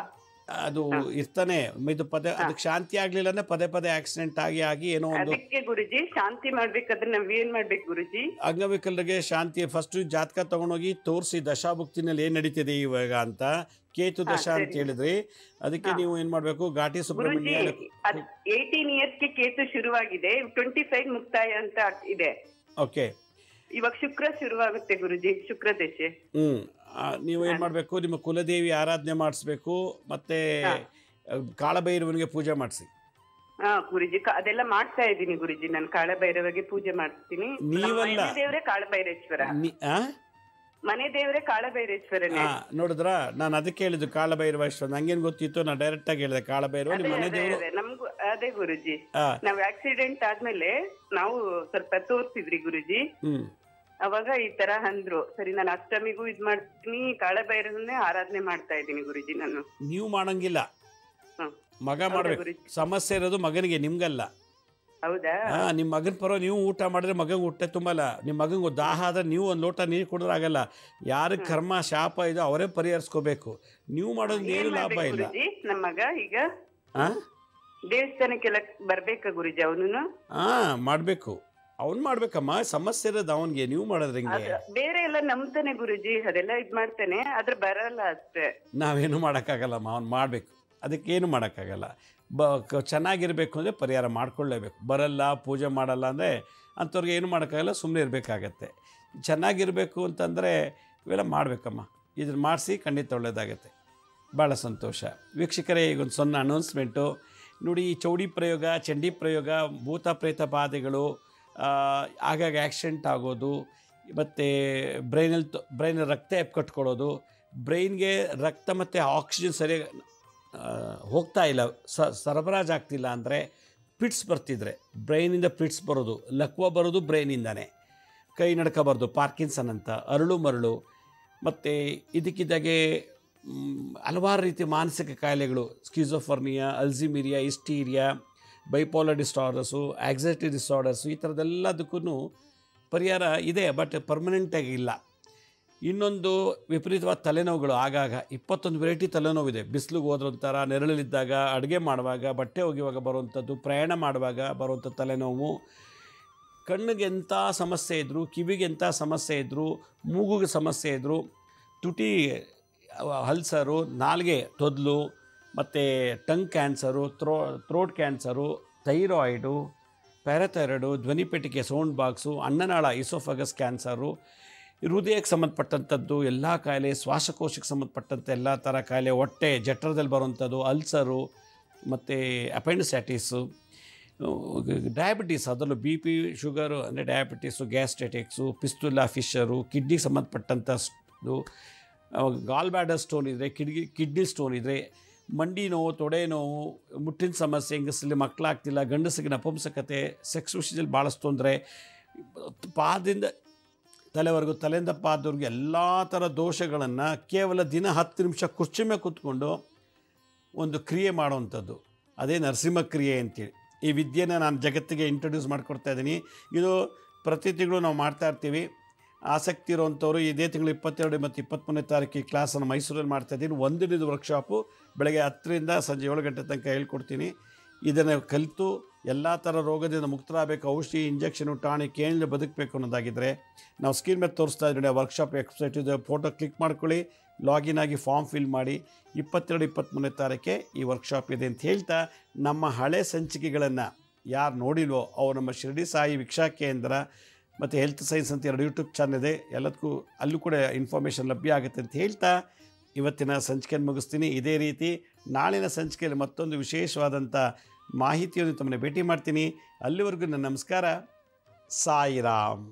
ಅದು ಇರ್ತಾನೆ. ಇದು ಅದಕ್ಕೆ ಶಾಂತಿ ಆಗ್ಲಿಲ್ಲ ಅಂದ್ರೆ ಪದೇ ಪದೇ ಆಕ್ಸಿಡೆಂಟ್ ಆಗಿ ಏನೋ ಒಂದು. ಅದಕ್ಕೆ ಗುರುಜಿ ಶಾಂತಿ ಮಾಡ್ಬೇಕಾದ್ರೆ ನಾವ್ ಏನ್ ಮಾಡ್ಬೇಕು ಗುರುಜಿ? ಅಂಗವಿಕಲರಿಗೆ ಶಾಂತಿ ಫಸ್ಟ್ ಜಾತಕ ತಗೊಂಡೋಗಿ ತೋರಿಸಿ, ದಶಾಭುಕ್ತಿನಲ್ಲಿ ಏನ್ ನಡೀತಿದೆ ಇವಾಗ ಅಂತ. ಕೇತು ದಶಾ ಅಂತ ಹೇಳಿದ್ರಿ, ಅದಕ್ಕೆ ನೀವು ಏನ್ ಮಾಡ್ಬೇಕು, ಘಾಟಿ ಸುಬ್ರಹ್ಮಣ್ಯ. 18 ಇಯರ್ಸ್ಗೆ ಕೇತು ಶುರುವಾಗಿದೆ, 25 ಮುಕ್ತಾಯ ಅಂತ ಇದೆ. ಓಕೆ, ಇವಾಗ ಶುಕ್ರ ಶುರುವಾಗುತ್ತೆ ಗುರುಜಿ, ಶುಕ್ರ ದಶೆ. ನೀವು ಏನ್ ಮಾಡ್ಬೇಕು, ನಿಮ್ಮ ಕುಲದೇವಿ ಆರಾಧನೆ ಮಾಡಿಸ್ಬೇಕು, ಮತ್ತೆ ಕಾಳಭೈರವನಿಗೆ ಪೂಜೆ ಮಾಡಿಸಿ. ಗುರುಜಿ ಅದೆಲ್ಲ ಮಾಡ್ತಾ ಇದ್ದೀನಿ ಗುರುಜಿ. ನಾನು ಕಾಳಭೈರವಗೆ ಪೂಜೆ ಮಾಡಿಸ್ತೀನಿ. ನೀವಲ್ಲ, ದೇವರೇ ಕಾಳಭೈರೇಶ್ವರ. ಮನೆ ದೇವರೇ ಕಾಳಭೈರೇಶ್ವರನೇ. ನೋಡಿದ್ರ, ನಾನು ಅದಕ್ಕೆ ಹೇಳಿದ್ದು ಕಾಳಭೈರವೇಶ್ವರ. ನಂಗೇನ್ ಗೊತ್ತಿತ್ತು, ನಾನು ಡೈರೆಕ್ಟ್ ಆಗಿ ಹೇಳಿದೆ ಕಾಳಭೈರವ ನಿಮ್ಮ ಮನೆ ದೇವರು. ನಮ್ಗೂ ಅದೇ ಗುರುಜಿ, ನಾವ್ ಆಕ್ಸಿಡೆಂಟ್ ಆದ್ಮೇಲೆ ನಾವು ಸ್ವಲ್ಪ ತೋರ್ಸಿದ್ರಿ ಗುರುಜಿ. ಅವಾಗ ಈ ತರ ಅಂದ್ರು. ಸರಿ, ನಾನು ಅಷ್ಟಮಿಗೂ ಇದ್ ಮಾಡ್ತೀನಿ, ಕಾಳಭೈರವನ್ನೇ ಆರಾಧನೆ ಮಾಡ್ತಾ ಇದ್ದೀನಿ ಗುರುಜಿ ನಾನು. ನೀವು ಮಾಡಂಗಿಲ್ಲ, ಮಗ ಮಾಡ್ಬೇಕು. ಸಮಸ್ಯೆ ಇರೋದು ಮಗನಿಗೆ, ನಿಮ್ಗಲ್ಲ. ಹೌದಾ? ನಿಮ್ಮ ಮಗನ ಪರ ನೀವು ಊಟ ಮಾಡಿದ್ರೆ ಮಗಂಗೆ ಹೊಟ್ಟೆ ತುಂಬಲ್ಲ. ನಿಮ್ಮ ಮಗಂಗೆ ದಾಹ ಆದ್ರೆ ನೀವು ಒಂದು ಲೋಟ ನೀರು ಕುಡಿದ್ರೆ ಆಗಲ್ಲ. ಯಾರ ಕರ್ಮ ಶಾಪ ಇದೋ ಅವರೇ ಪರಿಹರಿಸ್ಕೋಬೇಕು. ನೀವು ಮಾಡೋದು ಏನು ಲಾಭ ಇಲ್ಲ. ನಮ್ಮ ಮಗ ಈಗ ದೇವಸ್ಥಾನಕ್ಕೆಲ್ಲ ಬರ್ಬೇಕಾ ಗುರುಜಿ? ಅವನು ಮಾಡ್ಬೇಕು, ಅವ್ನು ಮಾಡ್ಬೇಕಮ್ಮ. ಸಮಸ್ಯೆ ಇರೋದು ಅವನ್ಗೆ, ನೀವು ಮಾಡೋದ್ರ ಹಿಂಗೆ. ಬೇರೆ ಎಲ್ಲ ನಂಬ್ತಾನೆ ಗುರುಜಿ, ಅದೆಲ್ಲ ಇದ್ ಮಾಡ್ತಾನೆ, ಆದ್ರೆ ಬರಲ್ಲ ಅಷ್ಟೇ. ನಾವೇನು ಮಾಡೋಕ್ಕಾಗಲ್ಲಮ್ಮ, ಅವ್ನು ಮಾಡ್ಬೇಕು. ಅದಕ್ಕೇನು ಮಾಡೋಕ್ಕಾಗಲ್ಲ. ಚೆನ್ನಾಗಿರ್ಬೇಕು ಅಂದರೆ ಪರಿಹಾರ ಮಾಡ್ಕೊಳ್ಳೇಬೇಕು. ಬರಲ್ಲ, ಪೂಜೆ ಮಾಡಲ್ಲ ಅಂದರೆ ಅಂಥವ್ರಿಗೆ ಏನು ಮಾಡೋಕ್ಕಾಗಲ್ಲ, ಸುಮ್ಮನೆ ಇರಬೇಕಾಗತ್ತೆ. ಚೆನ್ನಾಗಿರಬೇಕು ಅಂತಂದರೆ ಇವೆಲ್ಲ ಮಾಡಬೇಕಮ್ಮ. ಇದನ್ನು ಮಾಡಿಸಿ, ಖಂಡಿತ ಒಳ್ಳೆಯದಾಗತ್ತೆ. ಭಾಳ ಸಂತೋಷ. ವೀಕ್ಷಕರೇ, ಈಗೊಂದು ಸಣ್ಣ ಅನೌನ್ಸ್ಮೆಂಟು ನೋಡಿ. ಈ ಚೌಡಿ ಪ್ರಯೋಗ, ಚಂಡಿ ಪ್ರಯೋಗ, ಭೂತ ಪ್ರೇತ ಬಾಧೆಗಳು, ಆಗಾಗ ಆಕ್ಸಿಡೆಂಟ್ ಆಗೋದು, ಮತ್ತು ಬ್ರೈನಲ್ಲಿ ರಕ್ತ ಎಪ್ಕಟ್ಕೊಳ್ಳೋದು, ಬ್ರೈನ್ಗೆ ರಕ್ತ ಮತ್ತು ಆಕ್ಸಿಜನ್ ಸರಿಯಾಗಿ ಹೋಗ್ತಾ ಇಲ್ಲ, ಸರಬರಾಜು ಆಗ್ತಿಲ್ಲ ಅಂದರೆ, ಪಿಟ್ಸ್ ಬರ್ತಿದ್ರೆ ಬ್ರೈನಿಂದ ಪಿಟ್ಸ್ ಬರೋದು, ಲಕ್ವ ಬರೋದು ಬ್ರೈನಿಂದನೇ, ಕೈ ನಡ್ಕ ಬರೋದು, ಪಾರ್ಕಿನ್ಸನ್ ಅಂತ, ಅರಳು ಮರಳು, ಮತ್ತು ಇದಕ್ಕಿದ್ದಾಗೆ ಹಲವಾರು ರೀತಿ ಮಾನಸಿಕ ಕಾಯಿಲೆಗಳು, ಸ್ಕಿಜೋಫರ್ನಿಯಾ, ಅಲ್ಝಿಮೀರಿಯಾ, ಹಿಸ್ಟೀರಿಯಾ, ಬೈಪೋಲರ್ ಡಿಸಾರ್ಡರ್ಸು, ಆಕ್ಸೈಟಿ ಡಿಸಾರ್ಡರ್ಸು, ಈ ಥರದ್ದೆಲ್ಲದಕ್ಕೂ ಪರಿಹಾರ ಇದೆ, ಬಟ್ ಪರ್ಮನೆಂಟಾಗಿ ಇಲ್ಲ. ಇನ್ನೊಂದು ವಿಪರೀತವಾದ ತಲೆನೋವುಗಳು. ಆಗಾಗ 21 ವೆರೈಟಿ ತಲೆನೋವಿದೆ. ಬಿಸಿಲಿಗೆ ಹೋದ್ರಂತಾರ, ನೆರಳಲ್ಲಿದ್ದಾಗ, ಅಡುಗೆ ಮಾಡುವಾಗ, ಬಟ್ಟೆ ಒಗೆಯುವಾಗ ಬರುವಂಥದ್ದು, ಪ್ರಯಾಣ ಮಾಡುವಾಗ ಬರುವಂಥ ತಲೆನೋವು. ಕಣ್ಣಿಗೆ ಎಂಥ ಸಮಸ್ಯೆ ಇದ್ದರೂ, ಕಿವಿಗೆ ಎಂಥ ಸಮಸ್ಯೆ ಇದ್ದರೂ, ಮೂಗುಗೆ ಸಮಸ್ಯೆ ಇದ್ದರೂ, ತುಟಿ ಅಲ್ಸರು, ನಾಲಿಗೆ ತೊದಲು, ಮತ್ತು tongue cancer, throat cancer, thyroid, parathyroid, ಧ್ವನಿಪೆಟ್ಟಿಗೆ, ಸೌಂಡ್ ಬಾಕ್ಸು, ಅನ್ನನಾಳ, ಇಸೋಫಗಸ್ ಕ್ಯಾನ್ಸರು, ಹೃದಯಕ್ಕೆ ಸಂಬಂಧಪಟ್ಟಂಥದ್ದು ಎಲ್ಲ ಕಾಯಿಲೆ, ಶ್ವಾಸಕೋಶಕ್ಕೆ ಸಂಬಂಧಪಟ್ಟಂಥ ಎಲ್ಲ ಥರ ಕಾಯಿಲೆ, ಹೊಟ್ಟೆ ಜಠರದಲ್ಲಿ ಬರುವಂಥದ್ದು, ಅಲ್ಸರು, ಮತ್ತು ಅಪೆಂಡಿಸೈಟಿಸು, ಡಯಾಬಿಟೀಸ್, ಅದರಲ್ಲೂ ಬಿ ಪಿ, ಶುಗರು ಅಂದರೆ ಡಯಾಬಿಟೀಸು, ಗ್ಯಾಸ್ಟ್ರೆಟಿಕ್ಸು, ಪಿಸ್ತುಲಾ ಫಿಶರು, ಕಿಡ್ನಿಗೆ ಸಂಬಂಧಪಟ್ಟಂಥದ್ದು, ಗಾಲ್ ಬ್ಯಾಡರ್ ಸ್ಟೋನ್ ಇದ್ದರೆ, ಕಿಡ್ನಿ ಸ್ಟೋನ್ ಇದ್ದರೆ, ಮಂಡಿ ನೋವು, ತೊಡೆ ನೋವು, ಮುಟ್ಟಿನ ಸಮಸ್ಯೆ, ಹೆಂಗಸಲ್ಲಿ ಮಕ್ಕಳಾಗ್ತಿಲ್ಲ, ಗಂಡಸಿಗೆ ನಪುಂಸಕತೆ, ಸೆಕ್ಸ್ ವಿಷಯದಲ್ಲಿ ಭಾಳಷ್ಟು ತೊಂದರೆ, ಪಾದದಿಂದ ತಲೆವರೆಗೂ, ತಲೆಯಿಂದ ಪಾದವರೆಗೂ ಎಲ್ಲ ಥರ ದೋಷಗಳನ್ನು ಕೇವಲ ದಿನ 10 ನಿಮಿಷ ಕುರ್ಚಿ ಮೇಲೆ ಕೂತ್ಕೊಂಡು ಒಂದು ಕ್ರಿಯೆ ಮಾಡುವಂಥದ್ದು, ಅದೇ ನರಸಿಂಹ ಕ್ರಿಯೆ ಅಂತೇಳಿ. ಈ ವಿದ್ಯೆನ ನಾನು ಜಗತ್ತಿಗೆ ಇಂಟ್ರೊಡ್ಯೂಸ್ ಮಾಡಿಕೊಡ್ತಾ ಇದ್ದೀನಿ. ಇದು ಪ್ರತಿ ತಿಂಗಳು ನಾವು ಮಾಡ್ತಾಯಿರ್ತೀವಿ. ಆಸಕ್ತಿ ಇರುವಂಥವ್ರು ಇದೇ ತಿಂಗಳು 22 ಮತ್ತು 23ನೇ ತಾರೀಕು ಈ ಕ್ಲಾಸನ್ನು ಮೈಸೂರಲ್ಲಿ ಮಾಡ್ತಾಯಿದ್ದೀನಿ. ಒಂದು ದಿನದ ವರ್ಕ್ಶಾಪು ಬೆಳಗ್ಗೆ 10ರಿಂದ ಸಂಜೆ 7 ಗಂಟೆ ತನಕ ಹೇಳ್ಕೊಡ್ತೀನಿ. ಇದನ್ನು ಕಲಿತು ಎಲ್ಲ ಥರ ರೋಗದಿಂದ ಮುಕ್ತರಾಗಬೇಕು, ಔಷಧಿ, ಇಂಜೆಕ್ಷನು, ಟಾಣಿಕ್ ಏನಿಲ್ಲ ಬದುಕಬೇಕು ಅನ್ನೋದಾಗಿದ್ದರೆ ನಾವು ಸ್ಕ್ರೀನ್ ಮೇಲೆ ತೋರಿಸ್ತಾ ಇದ್ದೀವಿ ಆ ವರ್ಕ್ಶಾಪ್ ವೆಬ್ಸೈಟ್ ಇದೆ, ಫೋಟೋ ಕ್ಲಿಕ್ ಮಾಡ್ಕೊಳ್ಳಿ, ಲಾಗಿನ್ ಆಗಿ ಫಾರ್ಮ್ ಫಿಲ್ ಮಾಡಿ. 22, 23ನೇ ತಾರೀಕೆ ಈ ವರ್ಕ್ಶಾಪ್ ಇದೆ ಅಂತ ಹೇಳ್ತಾ, ನಮ್ಮ ಹಳೆ ಸಂಚಿಕೆಗಳನ್ನು ಯಾರು ನೋಡಿಲ್ವೋ ಅವ್ರು ನಮ್ಮ ಶಿರಡಿ ಸಾಯಿ ವೀಕ್ಷಾ ಕೇಂದ್ರ ಮತ್ತು ಹೆಲ್ತ್ ಸೈನ್ಸ್ ಅಂತ 2 ಯೂಟ್ಯೂಬ್ ಚಾನಲ್ ಇದೆ, ಎಲ್ಲದಕ್ಕೂ ಅಲ್ಲೂ ಕೂಡ ಇನ್ಫಾರ್ಮೇಷನ್ ಲಭ್ಯ ಆಗುತ್ತೆ ಅಂತ ಹೇಳ್ತಾ ಇವತ್ತಿನ ಸಂಚಿಕೆಯನ್ನು ಮುಗಿಸ್ತೀನಿ. ಇದೇ ರೀತಿ ನಾಳಿನ ಸಂಚಿಕೆಯಲ್ಲಿ ಮತ್ತೊಂದು ವಿಶೇಷವಾದಂಥ ಮಾಹಿತಿಯನ್ನು ತಮ್ಮನ್ನು ಭೇಟಿ ಮಾಡ್ತೀನಿ. ಅಲ್ಲಿವರೆಗೂ ನನ್ನ ನಮಸ್ಕಾರ. ಸಾಯಿರಾಮ್.